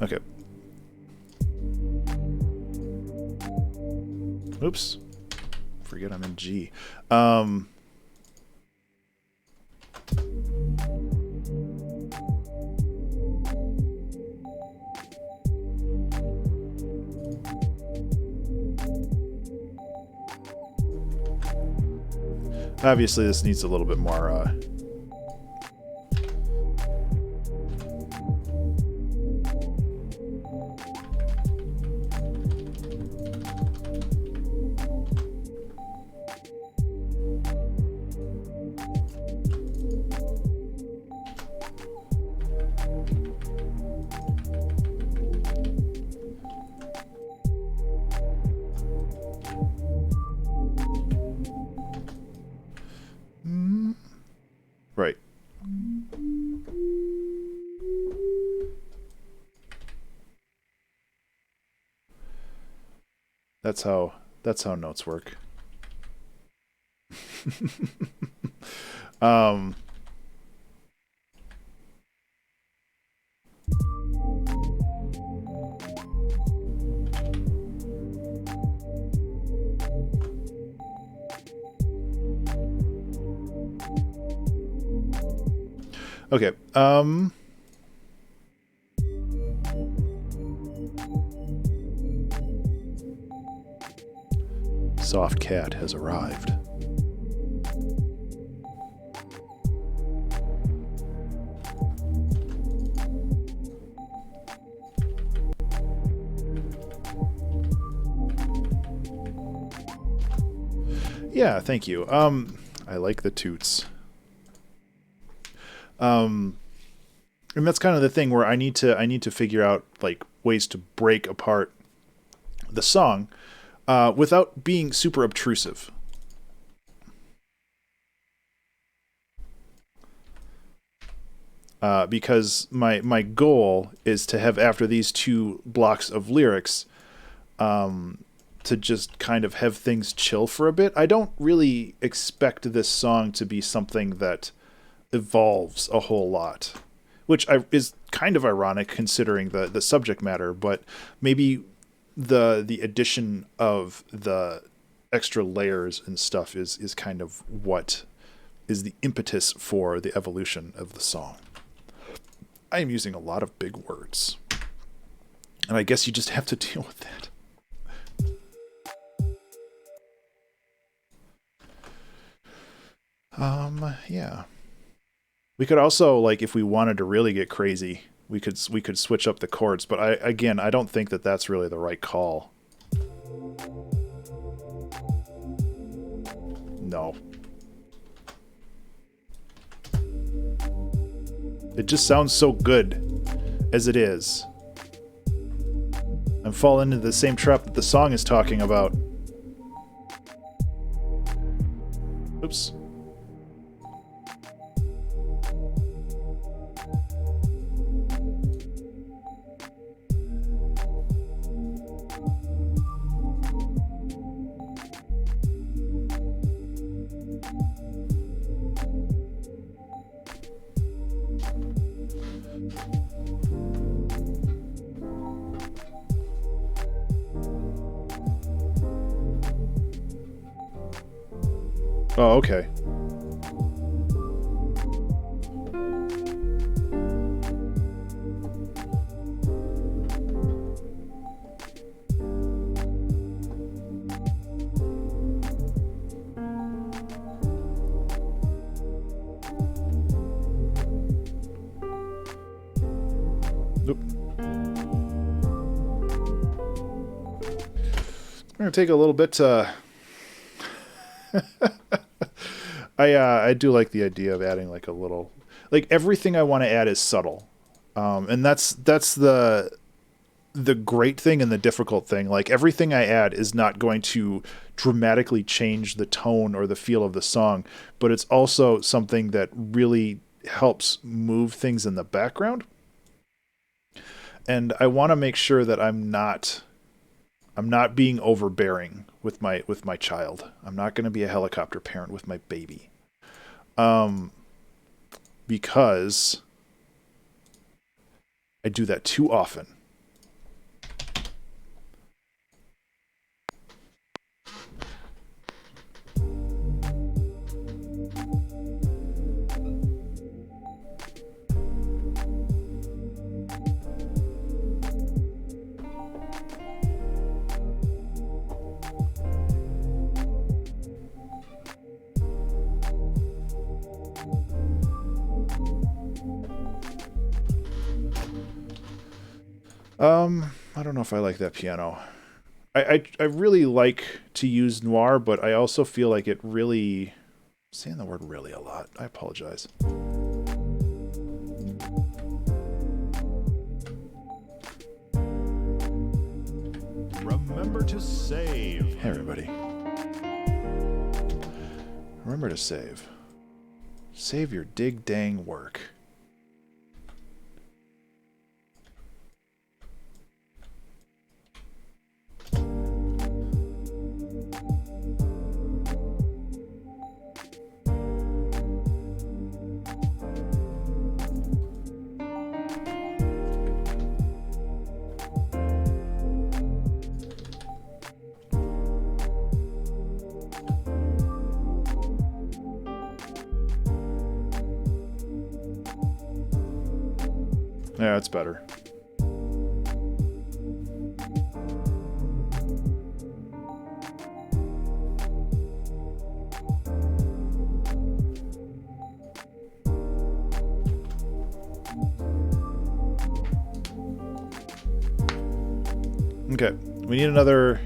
okay. Oops. Forget I'm in G. Obviously, this needs a little bit more That's how notes work. Okay. Soft Cat has arrived. Yeah, thank you. I like the toots. And that's kind of the thing where I need to figure out like ways to break apart the song without being super obtrusive. Because my goal is to have, after these two blocks of lyrics, to just kind of have things chill for a bit. I don't really expect this song to be something that evolves a whole lot, which is kind of ironic considering the subject matter, but maybe the addition of the extra layers and stuff is kind of what is the impetus for the evolution of the song. I am using a lot of big words, and I guess you just have to deal with that. Yeah. We could also, like, if we wanted to really get crazy, we could switch up the chords, but I don't think that that's really the right call. No. It just sounds so good as it is. I'm falling into the same trap that the song is talking about. Oops. Oh, okay. Nope. It's gonna take a little bit to... I do like the idea of adding like a little, like everything I want to add is subtle, and that's the great thing and the difficult thing. Like everything I add is not going to dramatically change the tone or the feel of the song, but it's also something that really helps move things in the background. And I want to make sure that I'm not being overbearing with my child. I'm not going to be a helicopter parent with my baby. Because I do that too often. I don't know if I like that piano. I really like to use noir, but I also feel like it really... I'm saying the word really a lot. I apologize. Remember to save. Hey, everybody. Remember to save. Save your dig dang work. Yeah, it's better. Okay, we need another...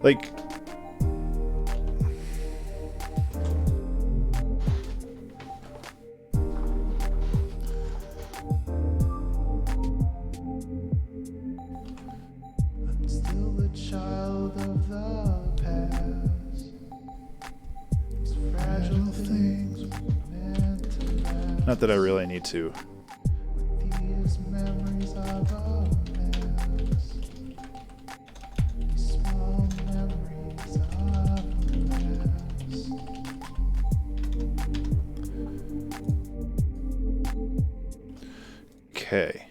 Like... I'm still a child of the past. These fragile things meant to last. Not that I really need to. These memories of a mess. These small memories of a mess. Okay.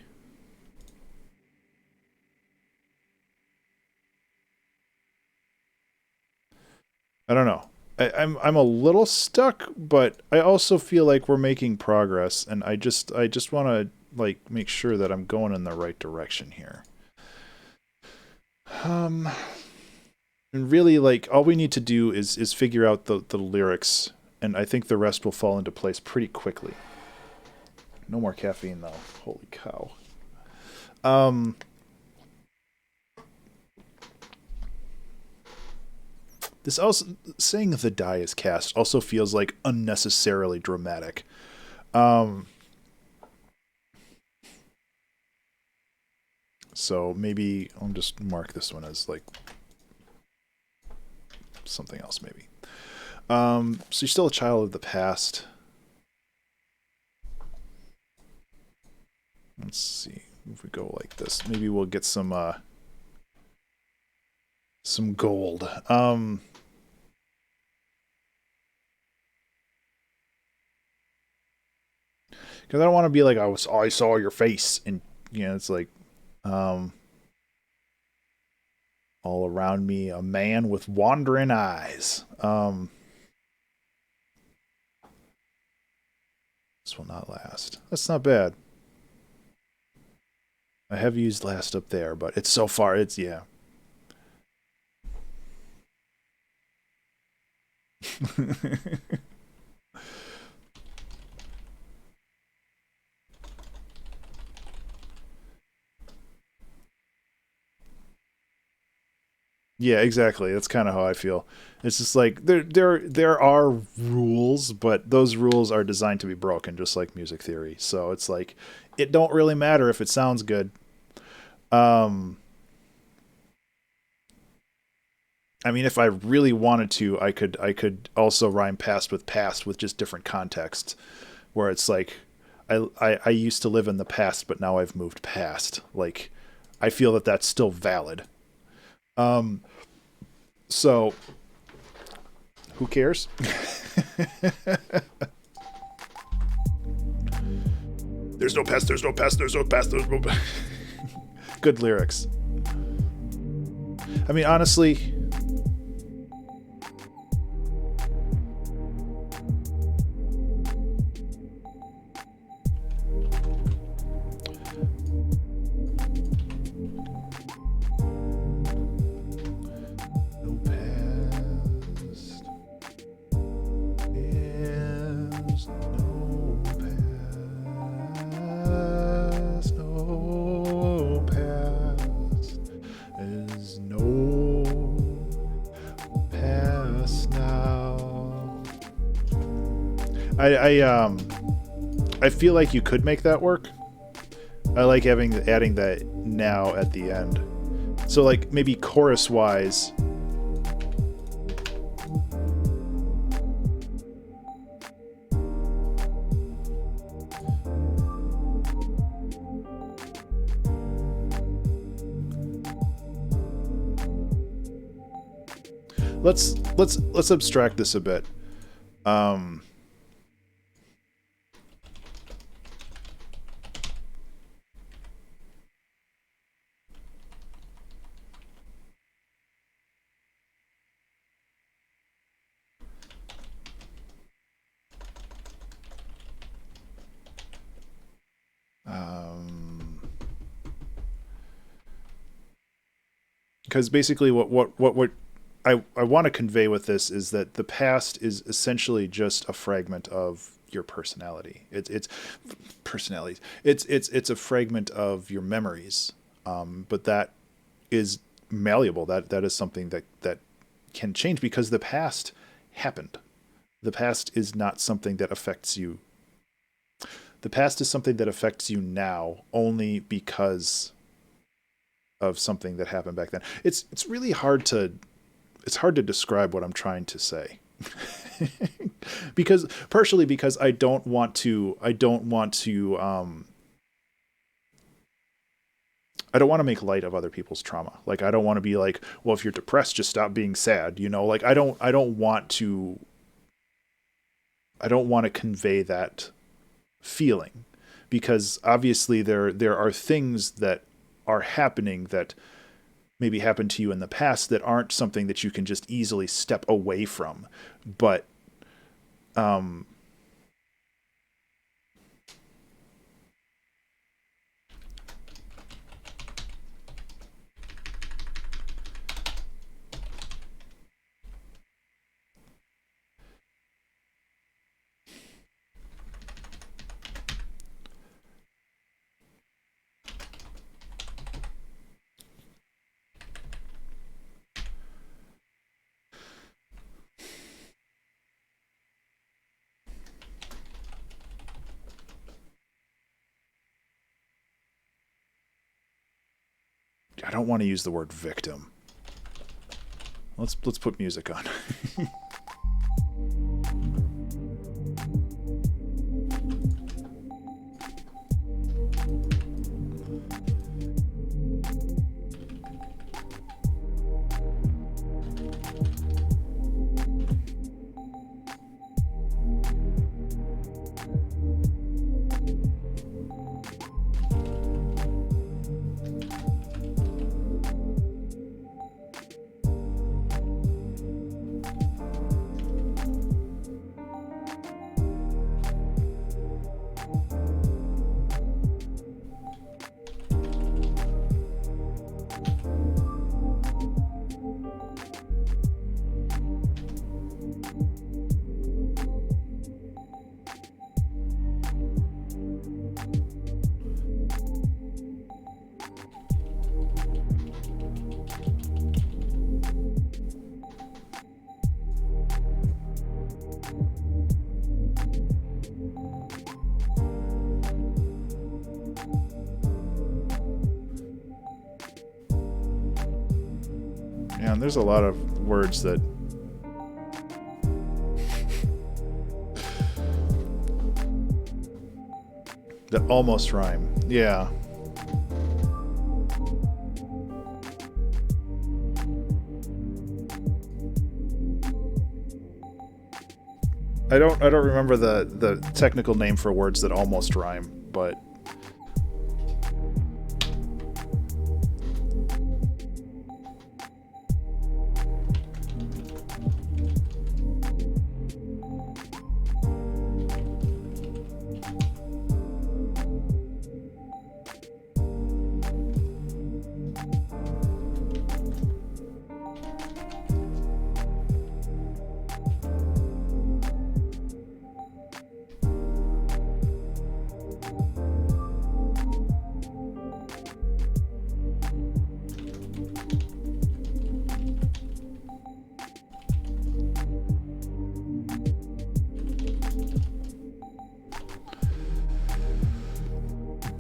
I don't know. I'm a little stuck, but I also feel like we're making progress, and I just want to like make sure that I'm going in the right direction here. And really, like, all we need to do is figure out the lyrics, and I think the rest will fall into place pretty quickly. No more caffeine, though. Holy cow. This also, saying the die is cast also feels like unnecessarily dramatic. So maybe I'll just mark this one as like something else, maybe. So you're still a child of the past. Let's see if we go like this. Maybe we'll get some gold. Because I don't want to be like I saw your face, and you know, it's like all around me a man with wandering eyes. This will not last. That's not bad. I have used last up there, but it's so far. It's yeah. Yeah, exactly. That's kind of how I feel. It's just like there are rules, but those rules are designed to be broken, just like music theory. So it's like it don't really matter if it sounds good. I mean, if I really wanted to, I could also rhyme past with just different contexts, where it's like I used to live in the past, but now I've moved past. Like, I feel that that's still valid. So who cares? There's no past, there's no past, there's no past, there's no past. Good lyrics. I mean, honestly, I feel like you could make that work. I like adding that now at the end. So like maybe chorus wise. Let's abstract this a bit. because basically what I want to convey with this is that the past is essentially just a fragment of your personality. It's personalities. It's a fragment of your memories. But that is malleable. That is something that can change because the past happened. The past is not something that affects you. The past is something that affects you now only because of something that happened back then. It's really hard to describe what I'm trying to say. Partially because I don't want to make light of other people's trauma. Like, I don't want to be like, well, if you're depressed, just stop being sad. Like I don't want to convey that feeling, because obviously there are things that are happening that maybe happened to you in the past that aren't something that you can just easily step away from. But I don't want to use the word victim. Let's put music on. Yeah, and there's a lot of words that almost rhyme. Yeah. I don't remember the technical name for words that almost rhyme, but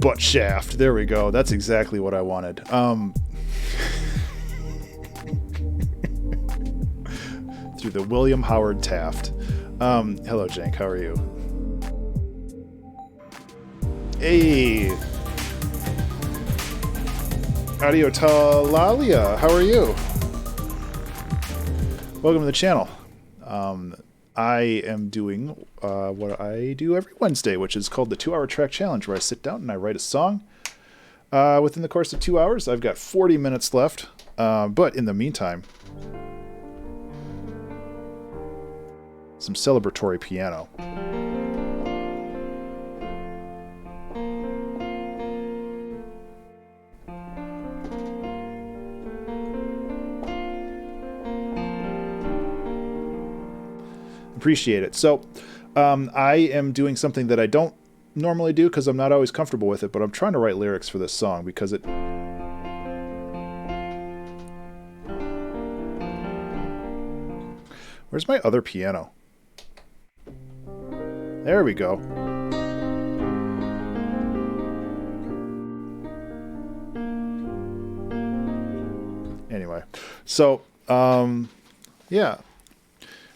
butt shaft. There we go. That's exactly what I wanted. Through the William Howard Taft. Hello, Jank. How are you? Hey. Audio Talalia. How are you? Welcome to the channel. I am doing what I do every Wednesday, which is called the 2-Hour Track Challenge, where I sit down and I write a song. Within the course of 2 hours, I've got 40 minutes left. But in the meantime, some celebratory piano. Appreciate it. So I am doing something that I don't normally do because I'm not always comfortable with it, but I'm trying to write lyrics for this song because it... Where's my other piano? There we go. Anyway, so, yeah.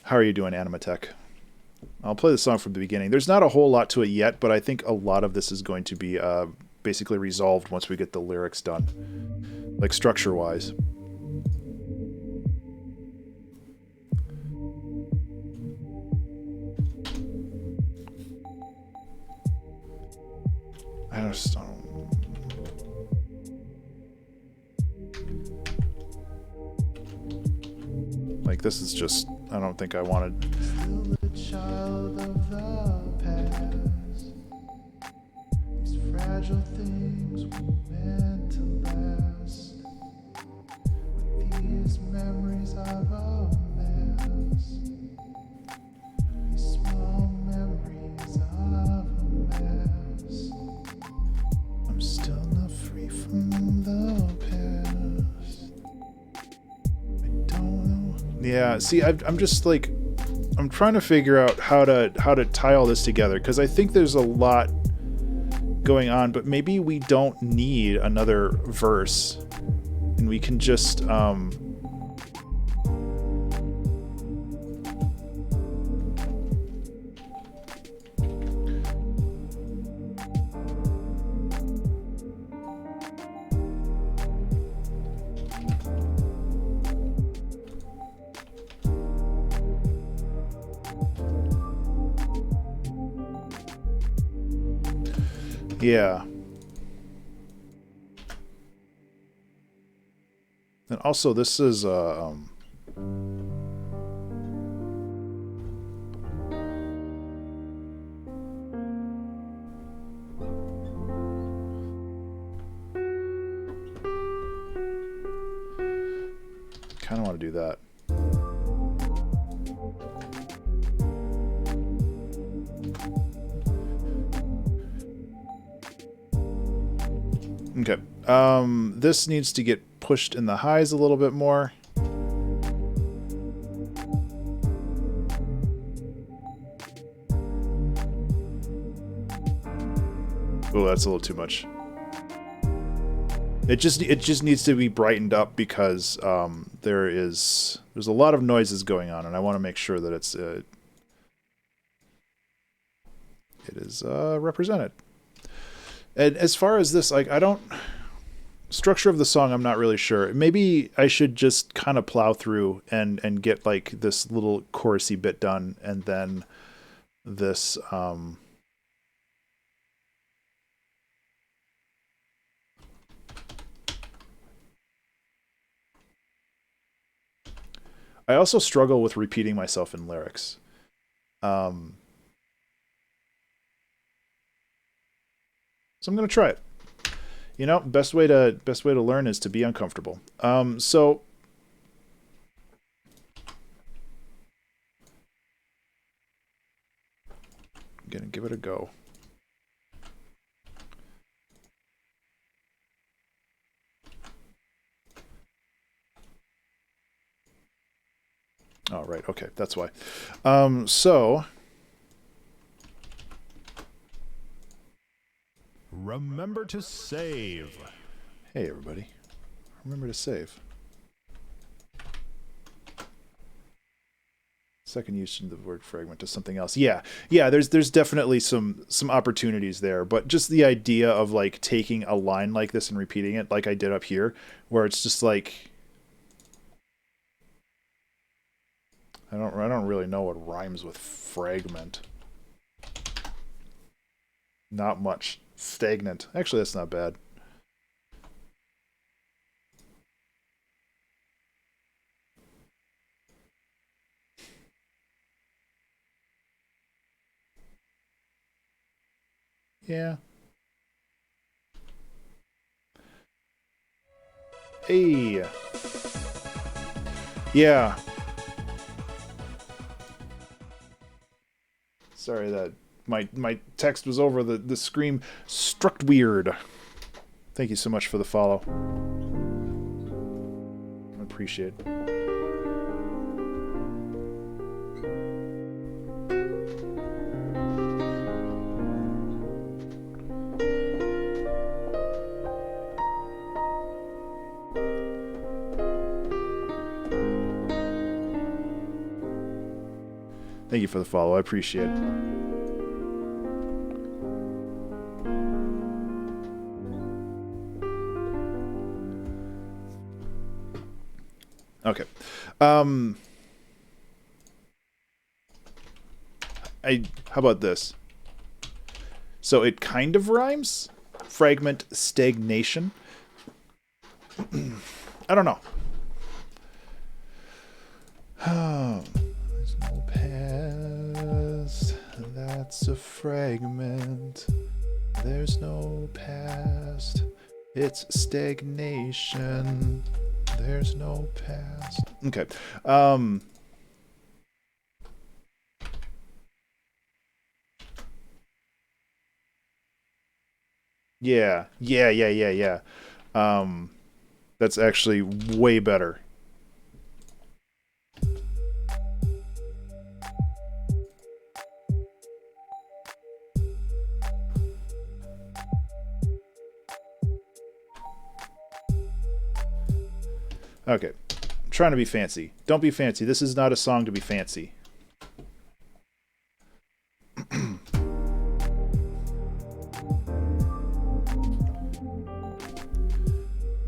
How are you doing, Animatech? I'll play the song from the beginning. There's not a whole lot to it yet, but I think a lot of this is going to be basically resolved once we get the lyrics done, like structure-wise. I just don't... Like, this is just... I don't think I wanted... Still a child of the past. These fragile things were meant to last. With these memories of a mess. These small memories of a mess. I'm still not free from the past. I don't know. Yeah, see, I'm just like... I'm trying to figure out how to tie all this together, because I think there's a lot going on, but maybe we don't need another verse, and we can just yeah. And also, this is kind of want to do that. Okay. This needs to get pushed in the highs a little bit more. Oh, that's a little too much. It just needs to be brightened up because there's a lot of noises going on, and I want to make sure that it is represented. And as far as this, like, structure of the song, I'm not really sure. Maybe I should just kind of plow through and get like this little chorusy bit done, and then this I also struggle with repeating myself in lyrics. So I'm going to try it. You know, best way to learn is to be uncomfortable. So I'm going to give it a go. Oh, right. Okay. That's why. So Remember to save. hey, everybody. Remember to save. Second use of the word fragment to something else. Yeah, there's definitely some opportunities there, but just the idea of like taking a line like this and repeating it like I did up here, where it's just like I don't really know what rhymes with fragment. Not much. Stagnant. Actually, that's not bad. Yeah. Hey. Yeah. Sorry that my text was over the screen. Struck weird. Thank you so much for the follow. I appreciate it. Thank you for the follow. I appreciate it. Okay. How about this? So it kind of rhymes. Fragment stagnation. I don't know. There's no past. That's a fragment. There's no past. It's stagnation. There's no past. Okay. Yeah. That's actually way better. Okay. I'm trying to be fancy. Don't be fancy. This is not a song to be fancy.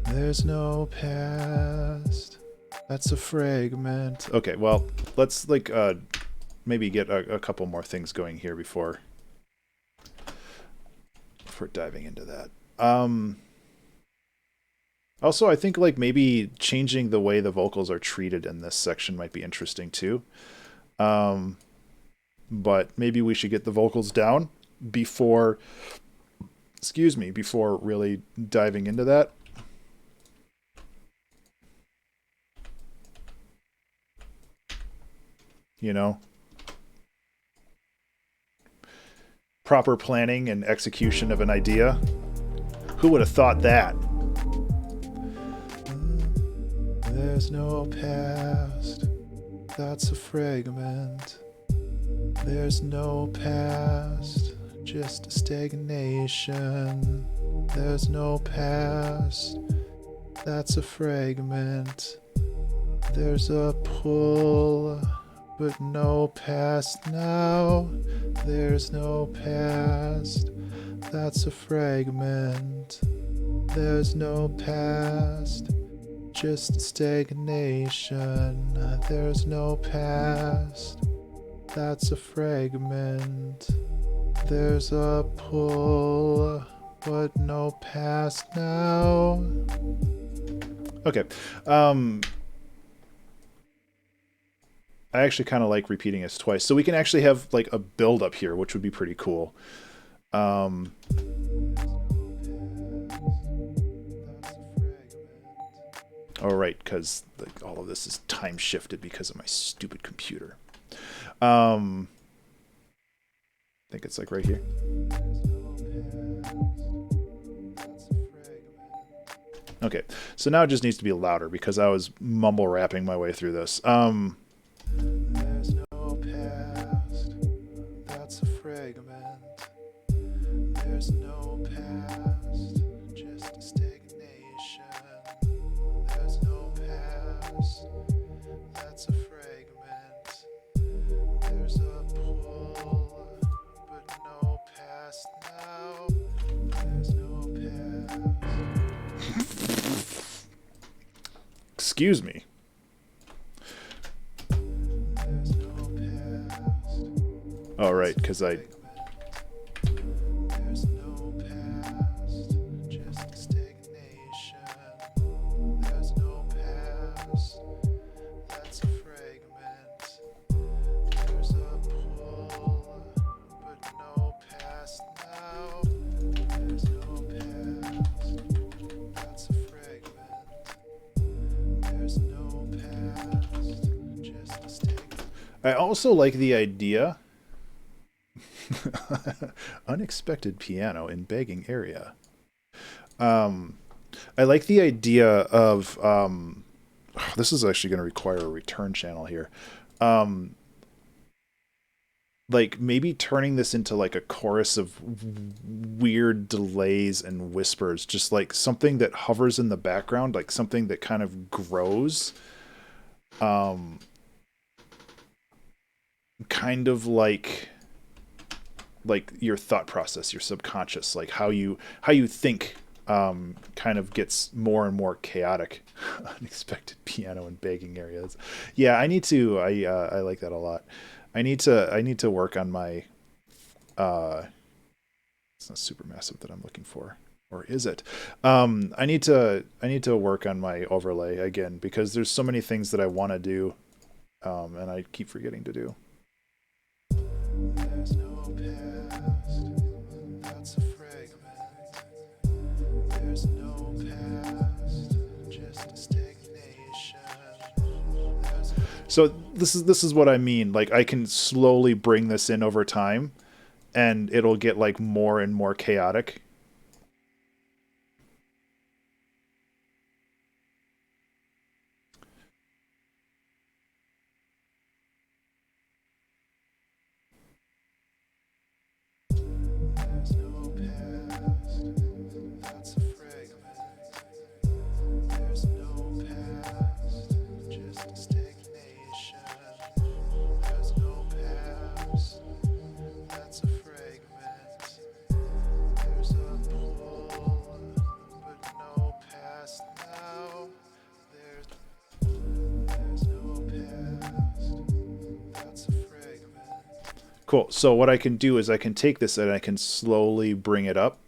There's no past. That's a fragment. Okay, well, let's like maybe get a couple more things going here before diving into that. Also, I think like maybe changing the way the vocals are treated in this section might be interesting too. But maybe we should get the vocals down before really diving into that. You know? Proper planning and execution of an idea. Who would have thought that? There's no past. That's a fragment. There's no past. Just stagnation. There's no past. That's a fragment. There's a pull, but no past now. There's no past. That's a fragment. There's no past. Just stagnation. There's no past. That's a fragment. There's a pull, but no past now. Okay. I actually kind of like repeating this twice, so we can actually have like a build up here, which would be pretty cool. All right, because like all of this is time shifted because of my stupid computer. I think it's like right here. Okay, so now it just needs to be louder because I was mumble rapping my way through this. There's no past. That's a fragment. There's no past. Just stagnation. There's no past. That's a fragment. There's a pull, but no past now. There's no past. Excuse me. Oh, right, because I... There's no past, just stagnation. There's no past, that's a fragment. There's a pull, but no past now. There's no past, that's a fragment. There's no past, just a stagnation. I also like the idea Unexpected piano in begging area. I like the idea of this is actually going to require a return channel here. Like maybe turning this into like a chorus of weird delays and whispers, just like something that hovers in the background, like something that kind of grows. Kind of like your thought process, your subconscious, like how you think kind of gets more and more chaotic. Unexpected piano and begging areas. Yeah, I like that a lot. I need to work on my it's not supermassive that I'm looking for, or is it? I need to work on my overlay again, because there's so many things that I want to do, and I keep forgetting to do. There's no past, that's a fragment. There's no past, just a stagnation. So this is what I mean. Like I can slowly bring this in over time, and it'll get like more and more chaotic. There's no past, that's a fragment. There's no past, just a stagnation. There's no past, that's a fragment. There's a pull, but no past now. There's no past, that's a fragment. Cool. So what I can do is I can take this and I can slowly bring it up,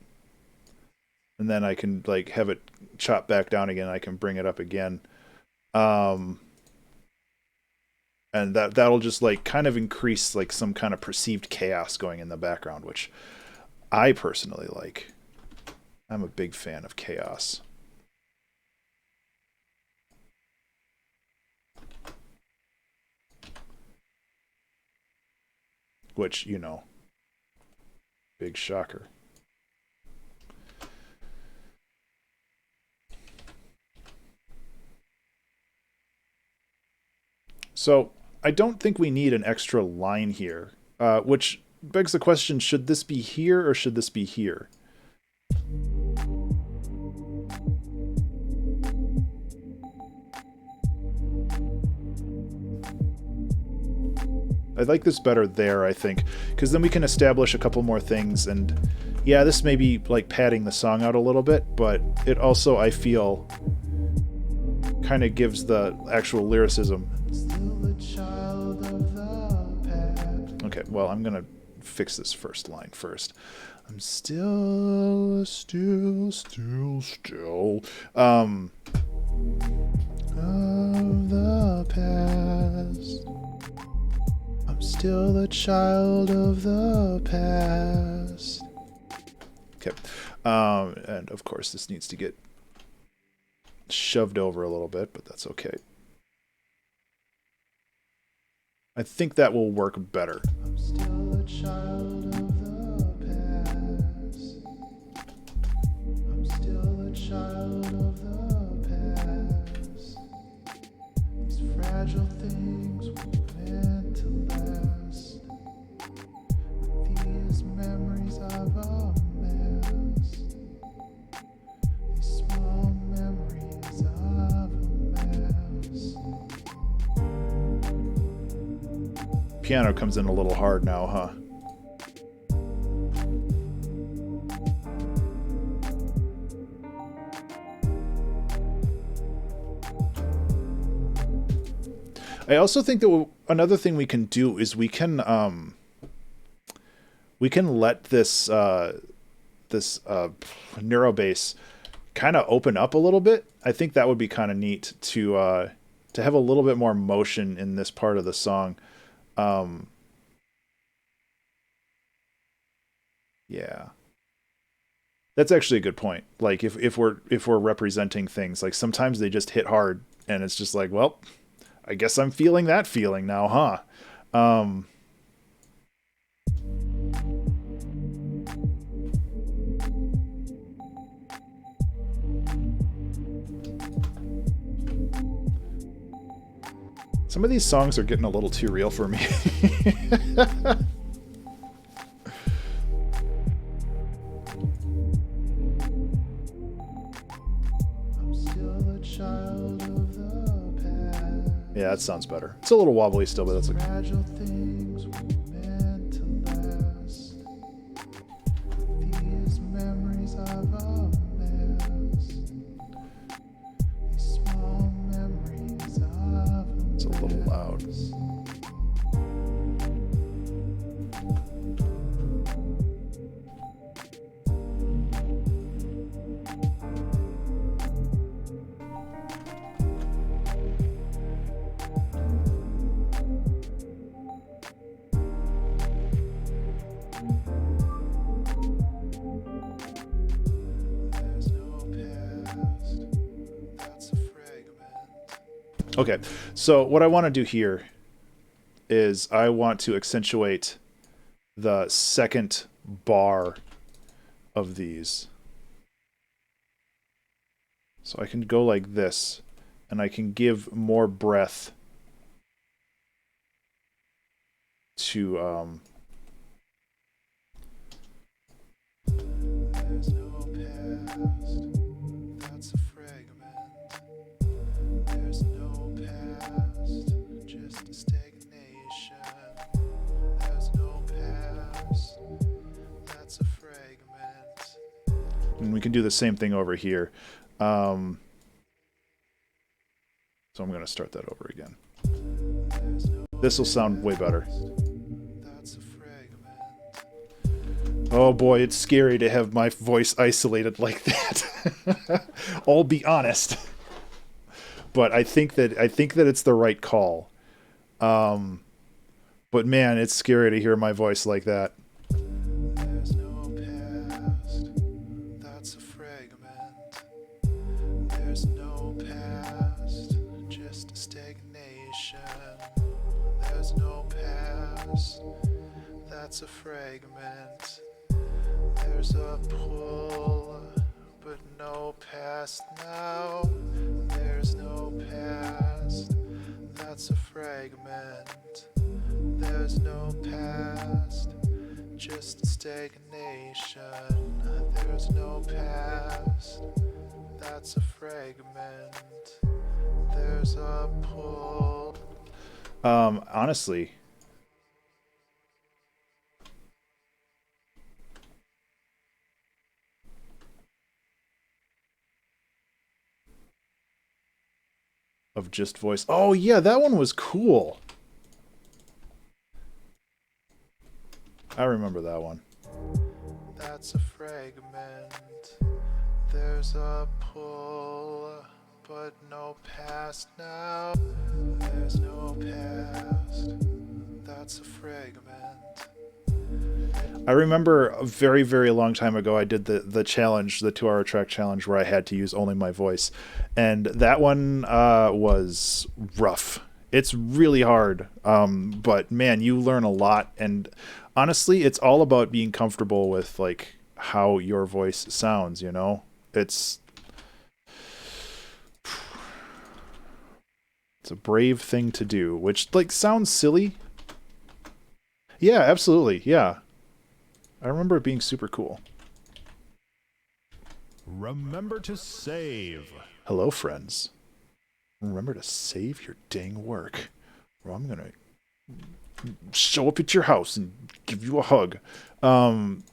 and then I can like have it chop back down again. I can bring it up again. And that'll just like kind of increase like some kind of perceived chaos going in the background, which I personally like. I'm a big fan of chaos. Which, you know, big shocker. So I don't think we need an extra line here, which begs the question, should this be here or should this be here? I like this better there, I think, because then we can establish a couple more things. And yeah, this may be like padding the song out a little bit, but it also, I feel, kind of gives the actual lyricism. Still a child of the past. Okay, well, I'm going to fix this first line first. I'm still of the past. I'm still a child of the past. Okay. And of course, this needs to get shoved over a little bit, but that's okay. I think that will work better. I'm still a child of the past. I'm still a child of the past. These fragile things were meant to last. These memories of a mess. These small memories of a mess. Piano comes in a little hard now, huh? I also think that another thing we can do is we can let this neuro bass kind of open up a little bit. I think that would be kind of neat to have a little bit more motion in this part of the song. Yeah. That's actually a good point. Like if we're representing things, like sometimes they just hit hard and it's just like, well, I guess I'm feeling that feeling now, huh? Some of these songs are getting a little too real for me. I'm still a child of the past. Yeah, that sounds better. It's a little wobbly still, but that's like... Fragile things were meant to last. These memories of a mess. These small memories of a It's a little loud. mess. There's no past. That's a fragment. Okay, so what I want to do here is I want to accentuate the second bar of these. So I can go like this, and I can give more breath to There's no past. That's a fragment. There's no past. Just a stagnation. There's no past. That's a fragment. and we can do the same thing over here. So I'm going to start that over again. There's no This will sound way better. That's a fragment. Oh boy, it's scary to have my voice isolated like that. I'll be honest. But I think that it's the right call. But man, it's scary to hear my voice like that. There's no past. That's a fragment. There's no past. Just a stagnation. There's no past. That's a fragment. There's a pull, but no past now. There's no past. That's a fragment. There's no past. Just stagnation. There's no past. That's a fragment. There's a pull. Honestly, of just voice. Oh yeah, that one was cool. I remember that one. That's a fragment. There's a pull, but no past now. There's no past. That's a fragment. I remember a very, very long time ago, I did the challenge, the 2-hour track challenge, where I had to use only my voice. And that one was rough. It's really hard. But man, you learn a lot. And honestly, it's all about being comfortable with like how your voice sounds, you know? It's a brave thing to do, which like sounds silly. Yeah, absolutely. Yeah. I remember it being super cool. Remember to save. Hello, friends. Remember to save your dang work, or I'm gonna show up at your house and give you a hug. I'm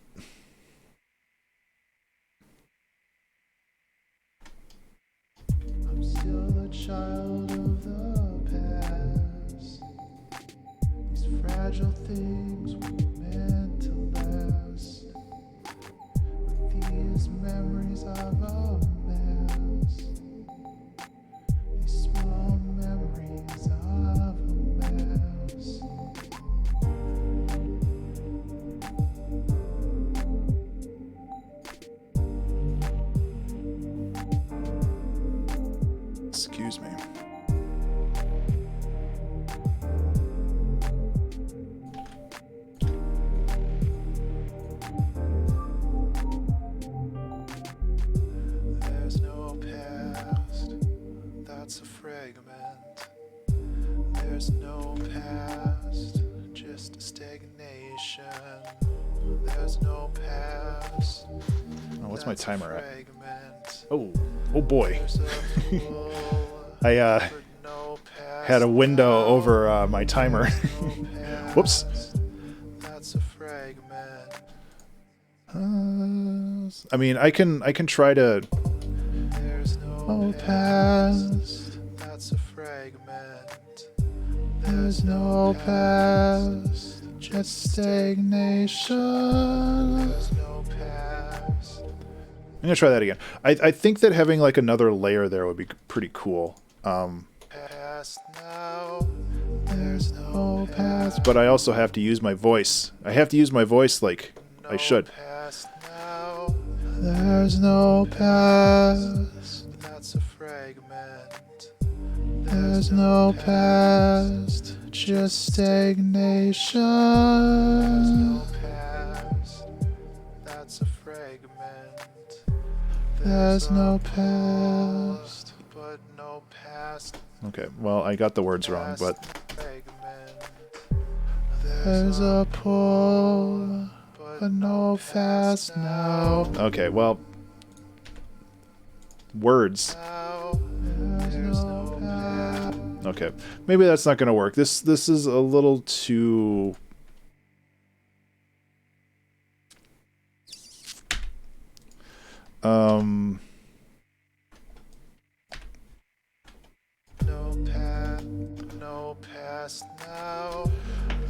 still a child of the past. These fragile things were meant to last. With these memories of a mess. These small memories of a mess. Excuse me. There's no past. That's a fragment. There's no past, just a stagnation. There's no past. Oh, what's my timer at? Fragment. Oh boy. There's a pool, I but no past had a window now. over my timer. Whoops. That's a fragment. I mean, I can try to. There's no past. That's a fragment. There's no past. Just stagnation. There's no past. I'm gonna try that again. I think that having like another layer there would be pretty cool. Past now. There's no past. But I also have to use my voice. I have to use my voice like I should. Past now. There's no past. That's a fragment. There's no past. Just stagnation. There's no past. That's a fragment. There's no past. But no past. Okay, well, I got the words wrong, but there's a pull, but no fast now. okay, well, words. There's no past. Okay, maybe that's not going to work. This is a little too. No past now.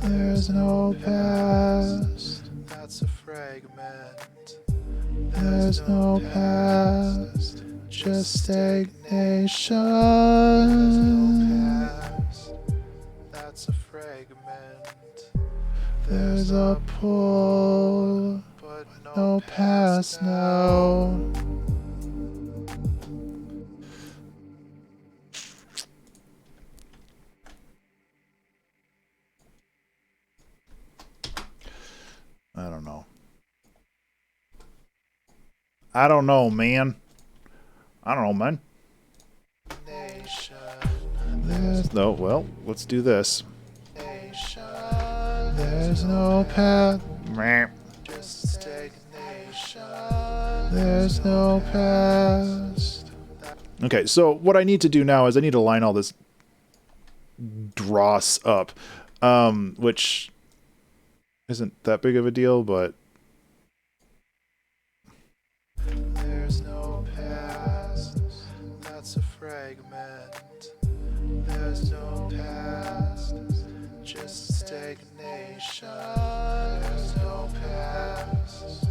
There's no past. That's a fragment. There's no past. Just stagnation. There's no past. That's a fragment. There's a pull, but no past now. I don't know. I don't know, man. I don't know, man. No, well, let's do this. There's no path. Meh. Just stagnation. There's no past. Okay, so what I need to do now is I need to line all this dross up, which isn't that big of a deal, but there's no past. That's a fragment. There's no past. Just stagnation. There's no past.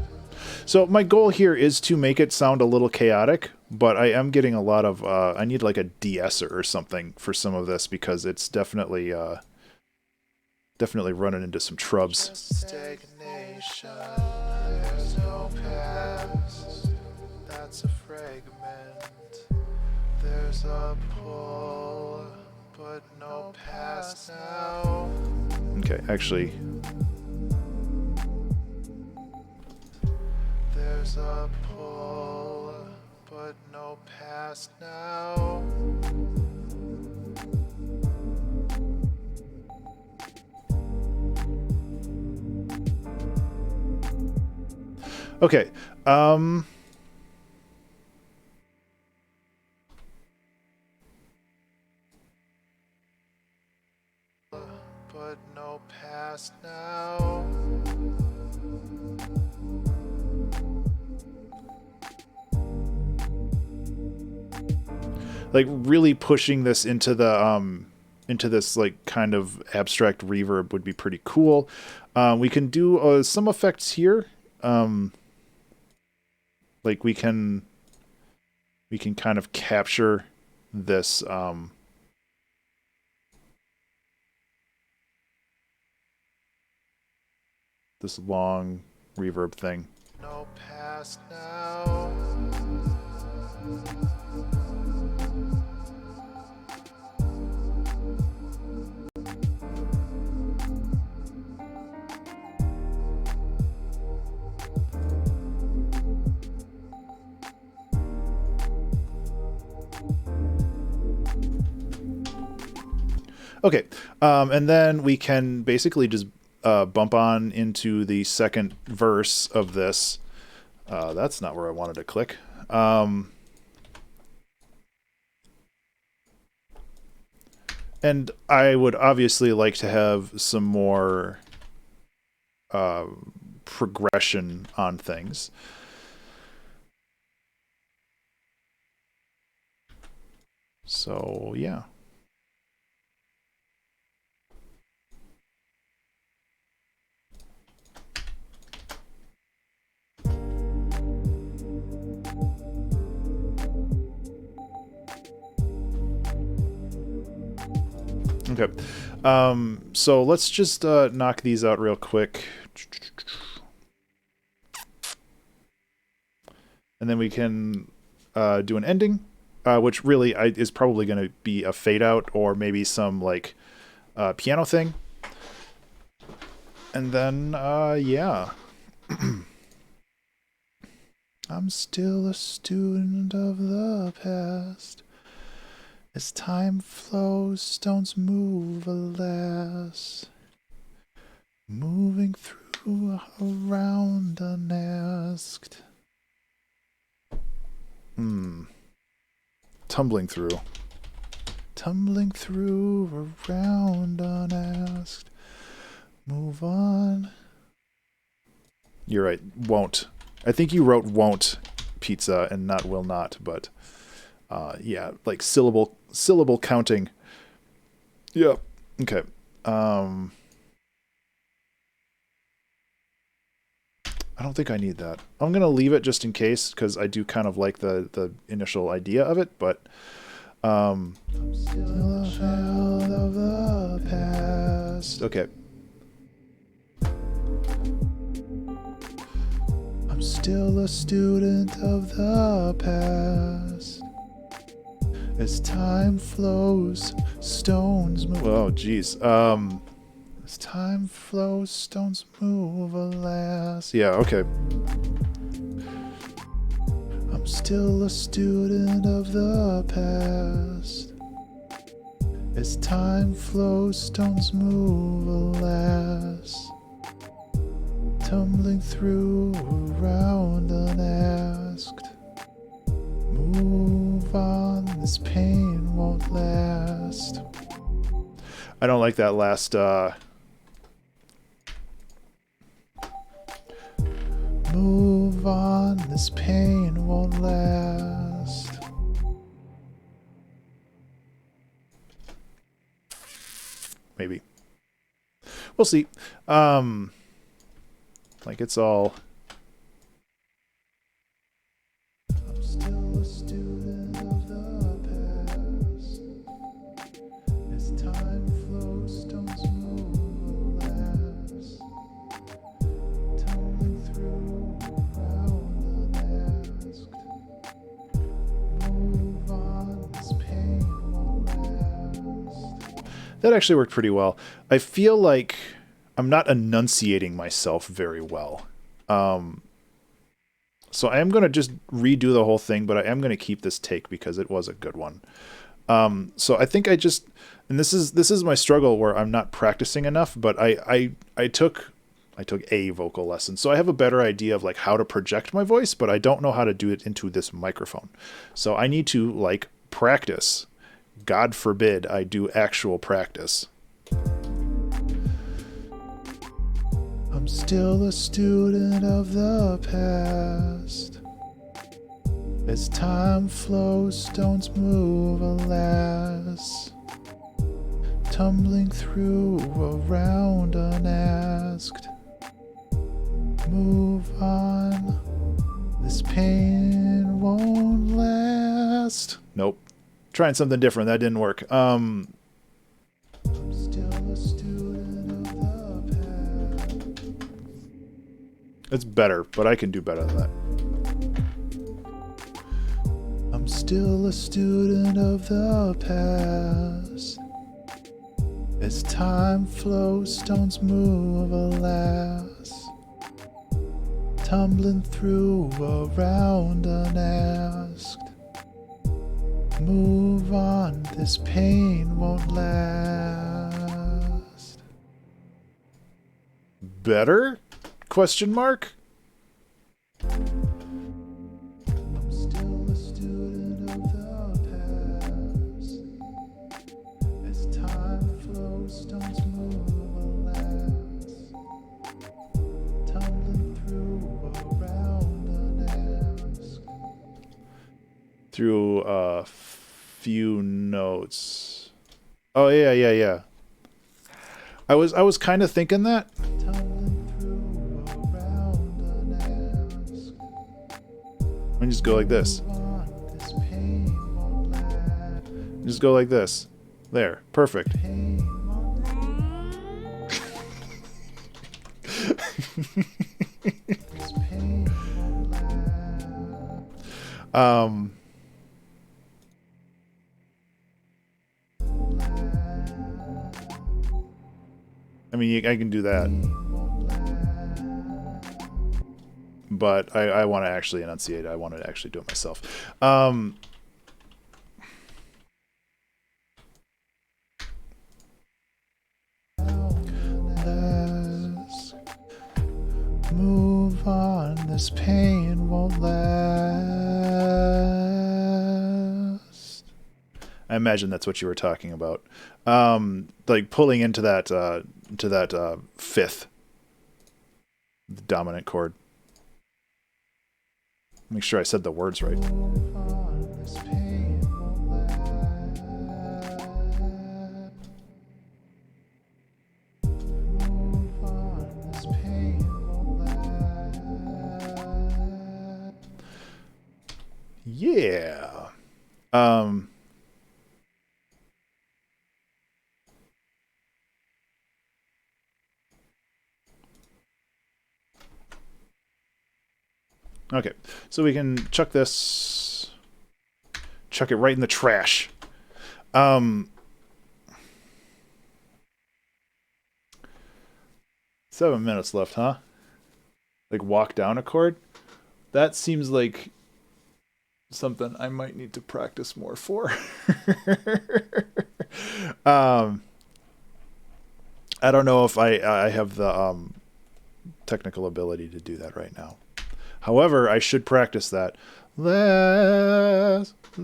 so my goal here is to make it sound a little chaotic, but I am getting a lot of I need like a de-esser or something for some of this because it's definitely running into some trubs. Stagnation. There's no past. That's a fragment. There's a pull, but no past now. Okay, actually, There's a pull, but no past now. okay, But no past now. like really pushing this into the into this like kind of abstract reverb would be pretty cool. We can do some effects here. Like we can kind of capture this this long reverb thing. No past now. Okay, and then we can basically just bump on into the second verse of this. That's not where I wanted to click. And I would obviously like to have some more progression on things. So, yeah. Okay. So let's just knock these out real quick. And then we can do an ending, which really is probably going to be a fade out or maybe some like piano thing. And then, yeah. I'm still a student of the past. As time flows, stones move, alas. Moving through around unasked. Tumbling through. Tumbling through around unasked. Move on. You're right. Won't. I think you wrote won't pizza and not will not, but yeah, like syllable counting. Yep. Okay. I don't think I need that. I'm going to leave it just in case, because I do kind of like the initial idea of it, but I'm still a child of the past. Okay. I'm still a student of the past. As time flows, stones move. Oh, jeez. As time flows, stones move, alas. Yeah, okay. I'm still a student of the past. As time flows, stones move, alas. Tumbling through around unasked. Move on, this pain won't last. I don't like that last, Move on, this pain won't last. Maybe. We'll see. Like it's all... I'm still a student of the past. As time flows, stones move, alas. Tumbling through around unasked. Move on, this pain won't last. That actually worked pretty well. I feel like I'm not enunciating myself very well. So I am going to just redo the whole thing, but I am going to keep this take because it was a good one. So I think I just, and this is my struggle where I'm not practicing enough, but I took a vocal lesson. So I have a better idea of like how to project my voice, but I don't know how to do it into this microphone. So I need to like practice. God forbid I do actual practice. I'm still a student of the past. As time flows, stones move, alas. Tumbling through around unasked. Move on, this pain won't last. Nope. Trying something different, that didn't work. I'm still a student of the past. It's better, but I can do better than that. I'm still a student of the past. As time flows, stones move, alas. Tumbling through around unasked. Move on, this pain won't last. Better? Question mark? I'm still a student of the past. As time flows, stones move alas. Tumbling through around unasked. Through a few notes. Oh yeah. I was kind of thinking that. Tumbling through around unasked. Let me just go like this. This pain won't last. Just go like this. There. Perfect. Pain won't this pain won't last. I mean, I can do that. But I want to actually enunciate. I want to actually do it myself. Move on, this pain won't last. I imagine that's what you were talking about. Like pulling into that fifth, the dominant chord. Make sure I said the words right. Move on, this pain won't last. Move on, this pain won't last. Yeah. Okay, so we can chuck this, chuck it right in the trash. 7 minutes left, huh? Like walk down a chord? That seems like something I might need to practice more for. I don't know if I have the technical ability to do that right now. However, I should practice that. Last. I'm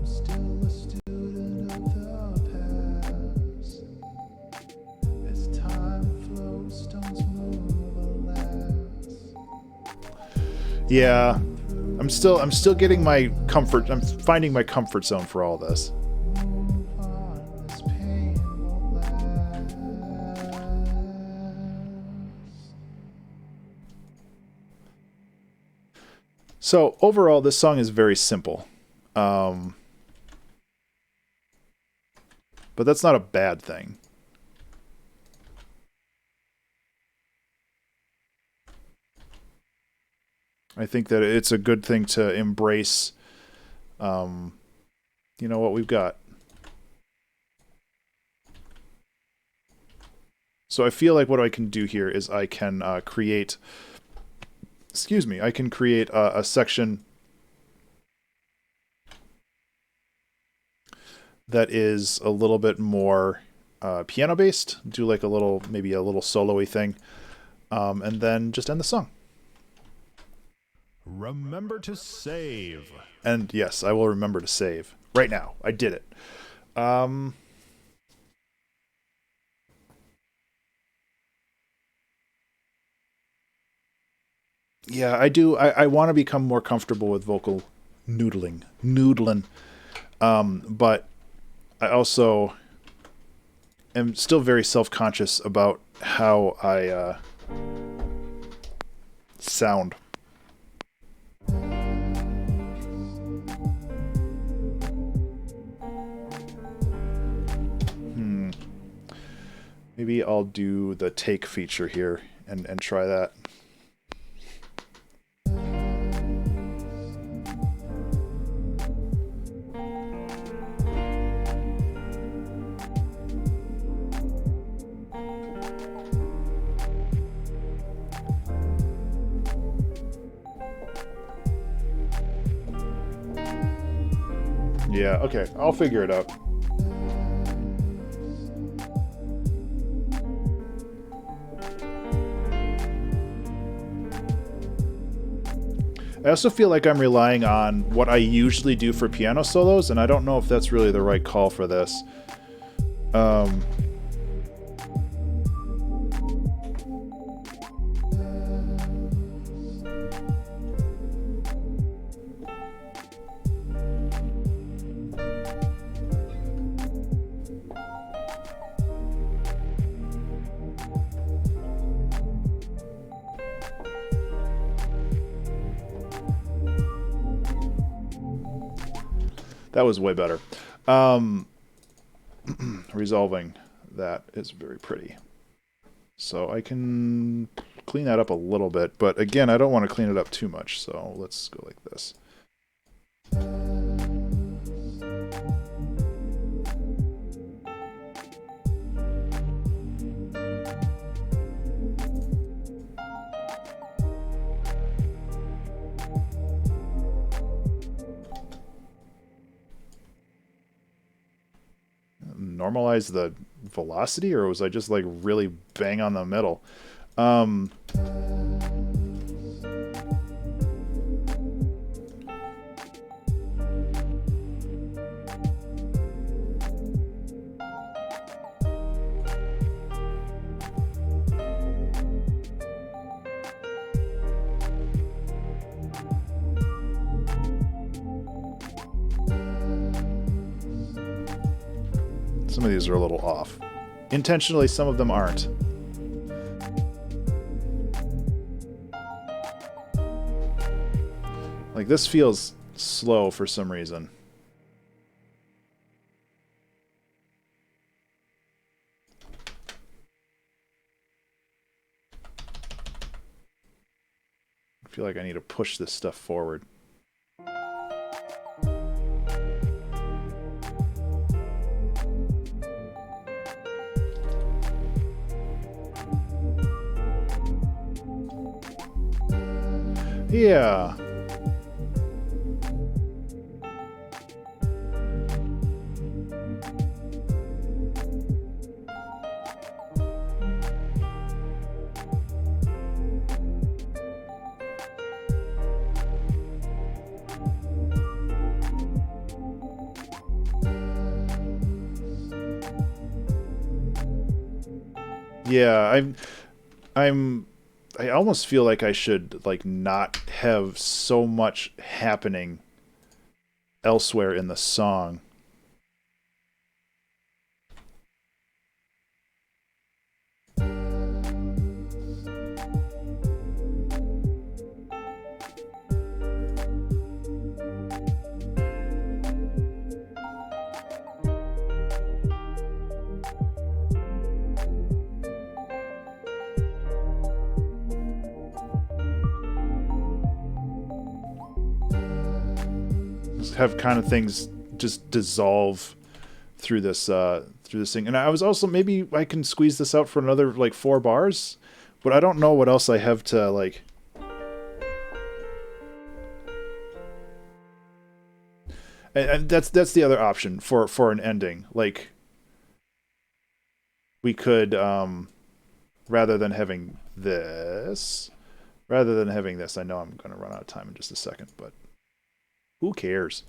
still a student of the past. As time flows, stones move alas. Yeah, I'm still getting my comfort. I'm finding my comfort zone for all this. Move on, this pain won't last. So overall, this song is very simple, but that's not a bad thing. I think that it's a good thing to embrace, what we've got. So I feel like what I can do here is I can create a section that is a little bit more piano based, do like maybe a little solo-y thing, and then just end the song. Remember to save. And yes, I will remember to save. Right now. I did it. Yeah, I do. I want to become more comfortable with vocal noodling. But I also am still very self-conscious about how I sound. Maybe I'll do the take feature here and try that. Yeah, okay, I'll figure it out. I also feel like I'm relying on what I usually do for piano solos, and I don't know if that's really the right call for this. That was way better. Resolving that is very pretty. So I can clean that up a little bit, but again, I don't want to clean it up too much, so let's go like this. Normalize the velocity, or was I just like really bang on the middle? Some of these are a little off. Intentionally, some of them aren't. Like, this feels slow for some reason. I feel like I need to push this stuff forward. Yeah. Yeah, I almost feel like I should like not have so much happening elsewhere in the song. Have kind of things just dissolve through this thing. And I was also, maybe I can squeeze this out for another like 4 bars, but I don't know what else I have to like. And that's the other option for an ending. Like, we could rather than having this, I know I'm going to run out of time in just a second, but who cares?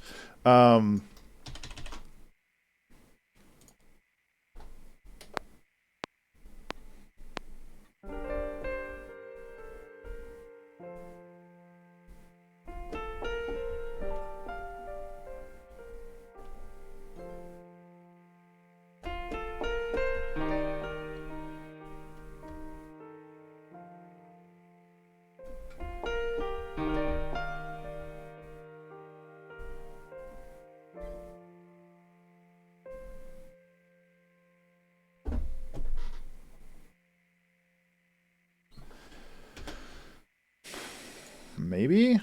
Maybe?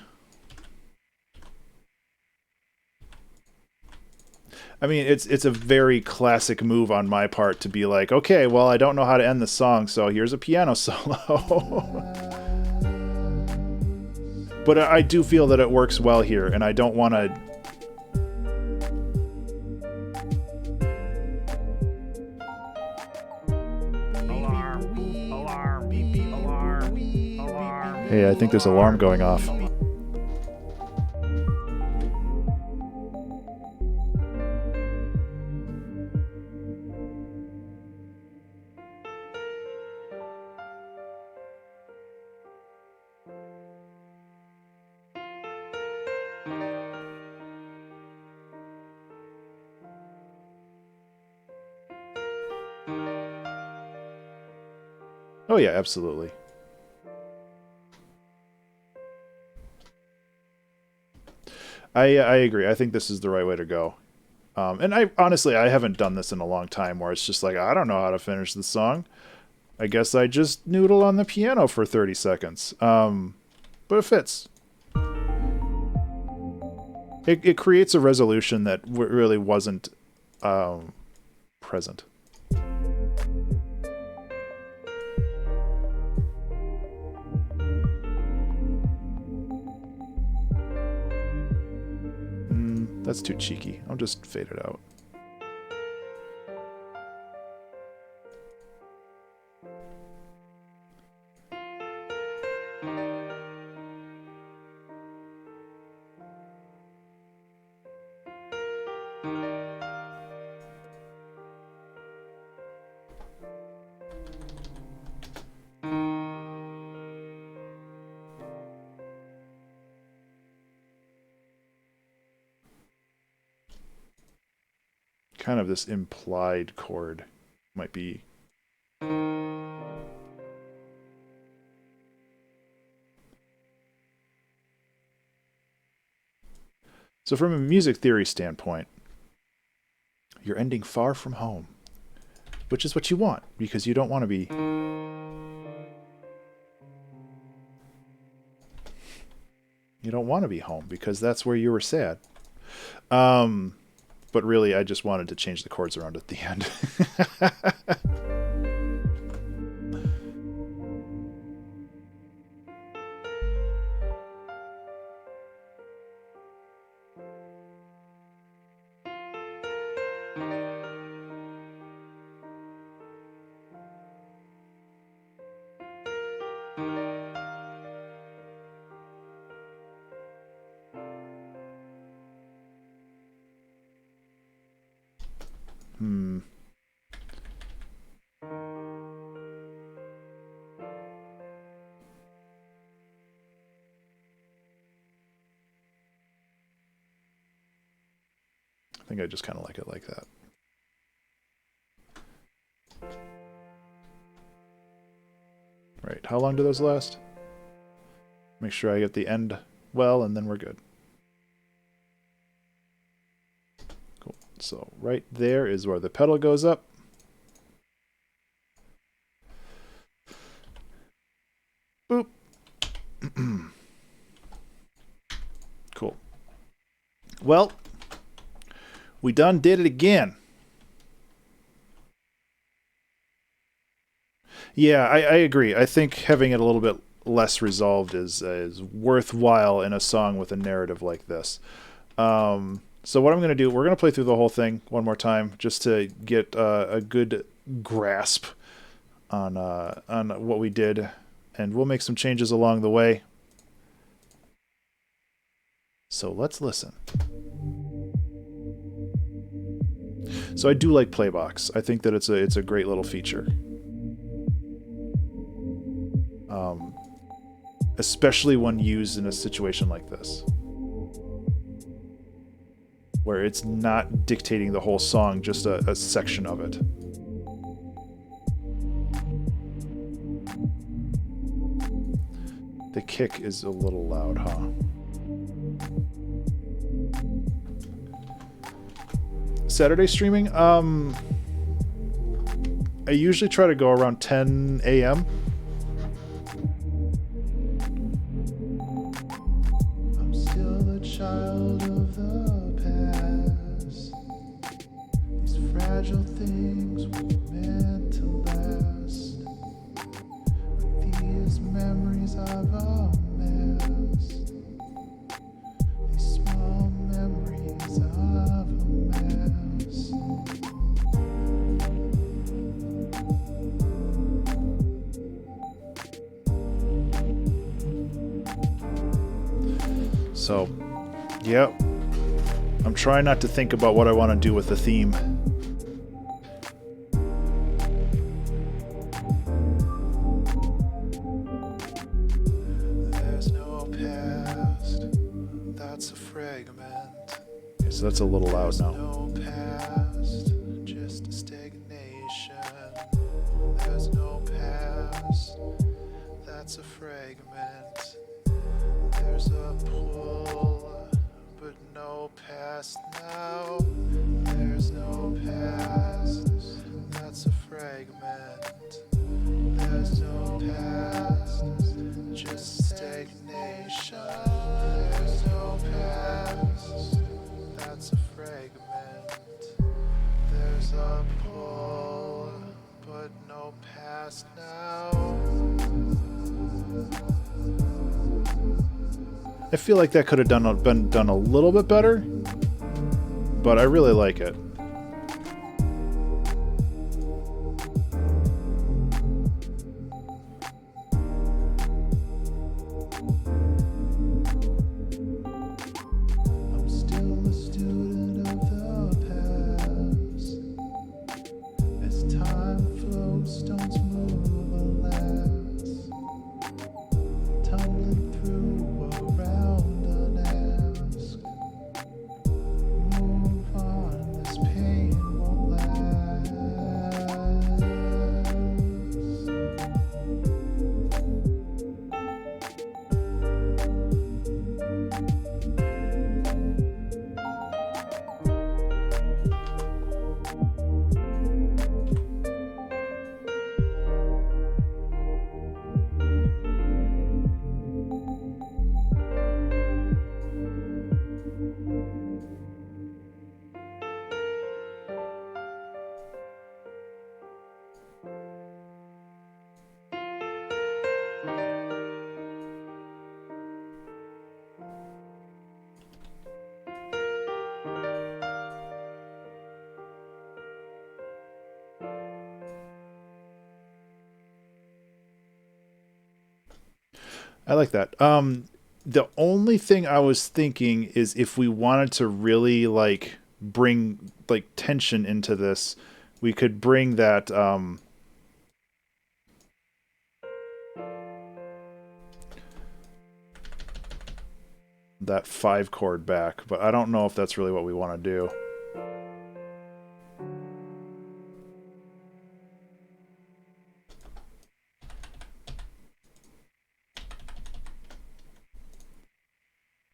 I mean, it's a very classic move on my part to be like, okay, well, I don't know how to end the song, so here's a piano solo. But I do feel that it works well here, and I don't want to... Hey, I think there's an alarm going off. Oh yeah, absolutely. I agree. I think this is the right way to go. And I honestly, I haven't done this in a long time where it's just like, I don't know how to finish the song. I guess I just noodle on the piano for 30 seconds. But it fits. It creates a resolution that really wasn't present. That's too cheeky. I'll just fade it out. Kind of this implied chord might be. So from a music theory standpoint, you're ending far from home, which is what you want, because you don't want to be. You don't want to be home because that's where you were sad. But really, I just wanted to change the chords around at the end. I think I just kind of like it like that. Right, how long do those last? Make sure I get the end well, and then we're good. Cool. So right there is where the pedal goes up. Boop. Cool. Well, we done did it again. Yeah, I agree. I think having it a little bit less resolved is worthwhile in a song with a narrative like this. So what I'm going to do, we're going to play through the whole thing one more time just to get a good grasp on what we did, and we'll make some changes along the way. So let's listen. So I do like Playbox. I think that it's a great little feature. Especially when used in a situation like this, where it's not dictating the whole song, just a section of it. The kick is a little loud, huh? Saturday streaming, I usually try to go around 10 a.m. I'm still the child of the past. These fragile things were meant to last. These memories of a mess. These small memories of a mess. So, yep. I'm trying not to think about what I want to do with the theme. There's no past, that's a fragment. Okay, so that's a little loud now. No past, just a stagnation. There's no past, that's a fragment. There's a pull, but no past now. There's no past, that's a fragment. There's no past, just stagnation. There's no past, that's a fragment. There's a pull, but no past now. I feel like that could have been done a little bit better, but I really like it. I'm still a student of the past. As time flows, stones move, alas. Tumbling through around unasked. Move on, this pain won't last. I like that. The only thing I was thinking is if we wanted to really like bring like tension into this, we could bring that that 5 chord back, but I don't know if that's really what we want to do.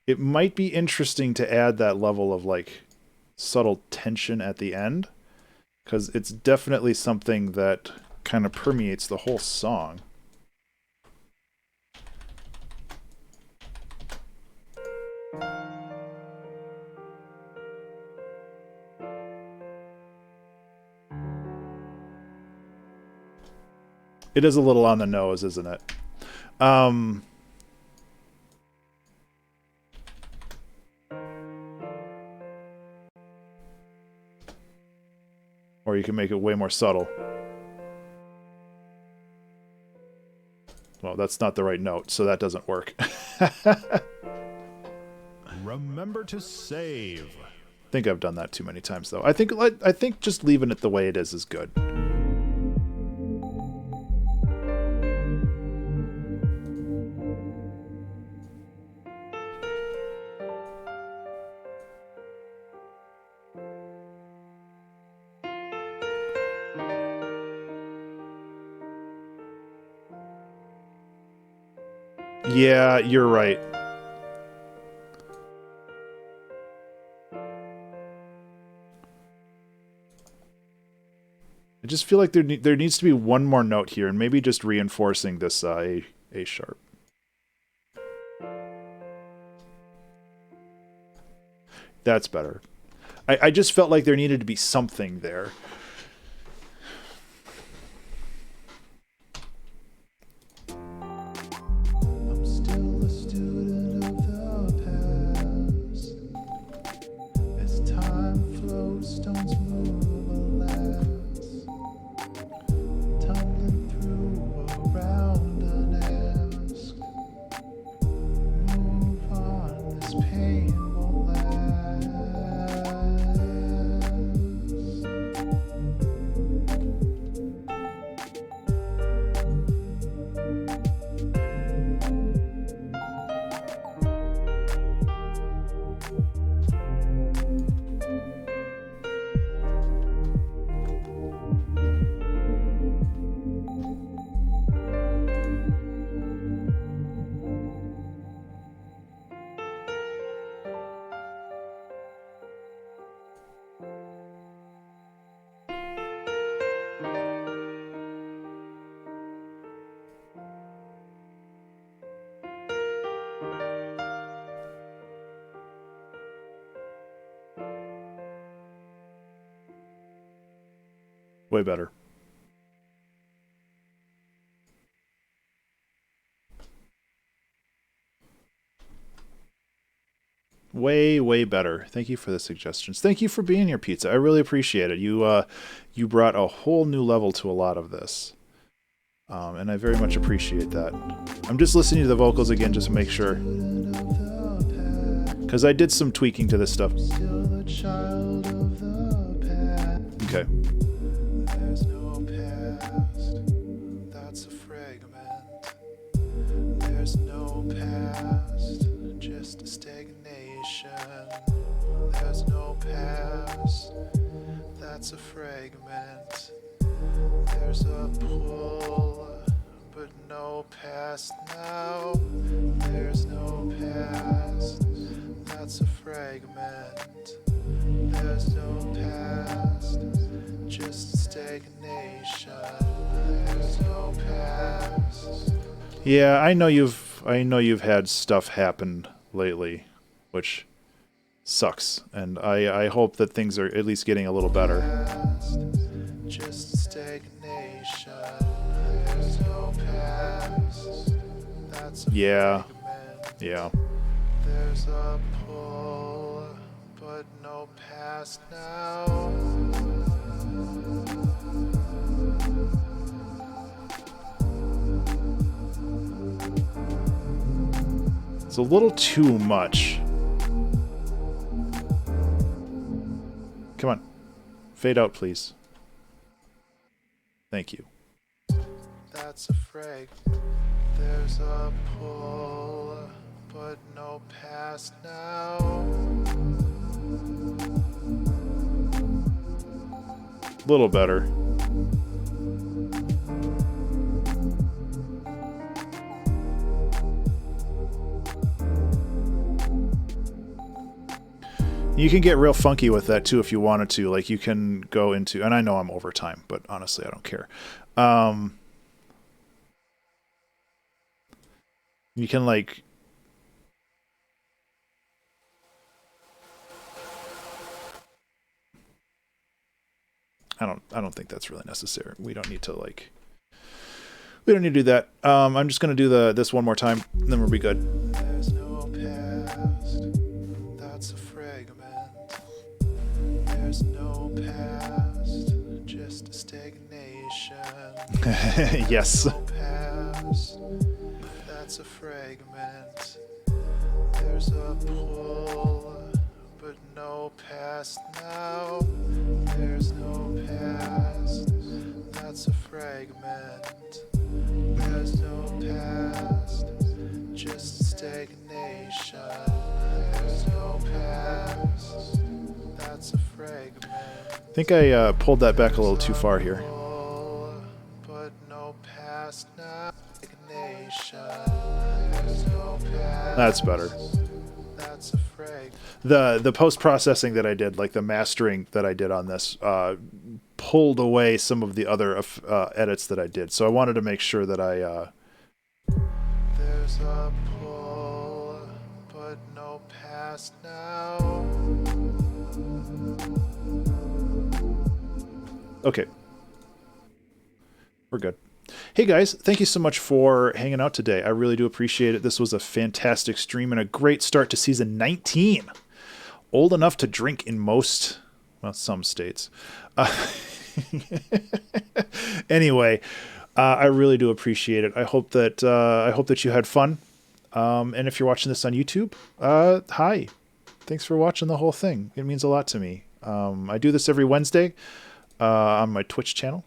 It might be interesting to add that level of like subtle tension at the end, because it's definitely something that kind of permeates the whole song. It is a little on the nose, isn't it? Or you can make it way more subtle. Well, that's not the right note, so that doesn't work. Remember to save. I think I've done that too many times, though. I think just leaving it the way it is good. Yeah, you're right. I just feel like there needs to be one more note here, and maybe just reinforcing this A sharp. That's better. I just felt like there needed to be something there. I'm still a student of the past. As time flows, stones move, alas. Tumbling through around unasked. Move on, this Way better. Way, way better. Thank you for the suggestions. Thank you for being here, Pizza. I really appreciate it. You brought a whole new level to a lot of this. And I very much appreciate that. I'm just listening to the vocals again just to make sure. Because I did some tweaking to this stuff. Okay. There's no past, that's a fragment. There's no past, just a stagnation. There's no past, that's a fragment. There's a pull, but no past now. There's no past, that's a fragment. There's no past, just stagnation. There's no past. Yeah, I know you've had stuff happen lately, which sucks, and I hope that things are at least getting a little better. Just stagnation. There's no past. That's a Yeah. fragment. Yeah. There's a pull, but no past now. It's a little too much. Come on. Fade out, please. Thank you. That's a frag. There's a pull, but no past now. A little better. You can get real funky with that too if you wanted to. Like you can go into, and I know I'm over time, but honestly, I don't care. You can like I don't think that's really necessary. We don't need to do that. I'm just gonna do this one more time, and then we'll be good. There's no past, that's a fragment. There's no past, just a stagnation. Yes. No past, that's a fragment. There's a pull, but no past now. There's no past, that's a fragment. There's no past, just stagnation. There's no past, that's a fragment. I think I pulled that back a little too far here. But no past now. Stagnation. There's no past, That's better. that's a fragment. The post-processing that I did, like the mastering that I did on this, pulled away some of the other edits that I did. So I wanted to make sure that I... There's a pull, but no past now. Okay. We're good. Hey guys, thank you so much for hanging out today. I really do appreciate it. This was a fantastic stream and a great start to season 19. Old enough to drink in most, well, some states. Anyway, I really do appreciate it. I hope that you had fun. And if you're watching this on YouTube, hi. Thanks for watching the whole thing. It means a lot to me. I do this every Wednesday on my Twitch channel.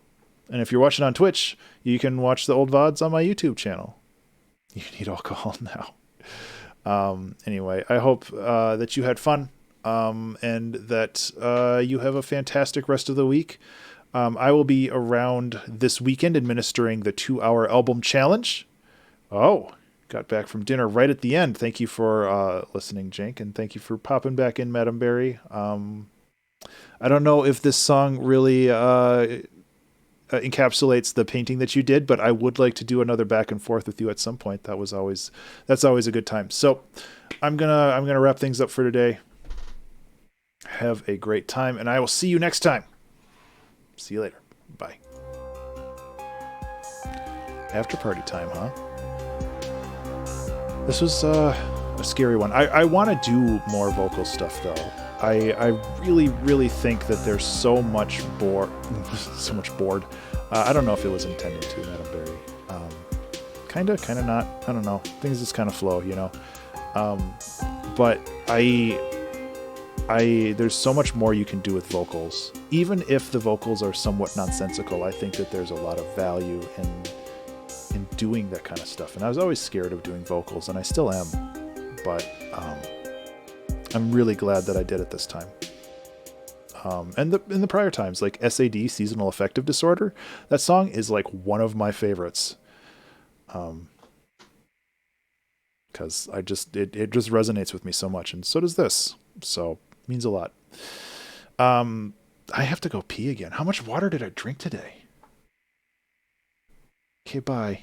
And if you're watching on Twitch, you can watch the old VODs on my YouTube channel. You need alcohol now. Anyway, I hope that you had fun and that you have a fantastic rest of the week. I will be around this weekend administering the 2-hour album challenge. Oh, got back from dinner right at the end. Thank you for listening, Jank, and thank you for popping back in, Madam Berry. I don't know if this song really encapsulates the painting that you did, but I would like to do another back and forth with you at some point. That's always a good time. So I'm gonna wrap things up for today. Have a great time, and I will see you next time. See you later. Bye. After party time, huh? This was a scary one. I want to do more vocal stuff though. I really, really think that there's so much bored. I don't know if it was intended to, Madam Berry. Kind of not. I don't know. Things just kind of flow, you know. But there's so much more you can do with vocals. Even if the vocals are somewhat nonsensical, I think that there's a lot of value in doing that kind of stuff. And I was always scared of doing vocals, and I still am. But I'm really glad that I did it this time. And in the prior times, like SAD, Seasonal Affective Disorder, that song is like one of my favorites. Because it just resonates with me so much, and so does this. So it means a lot. I have to go pee again. How much water did I drink today? Okay, bye.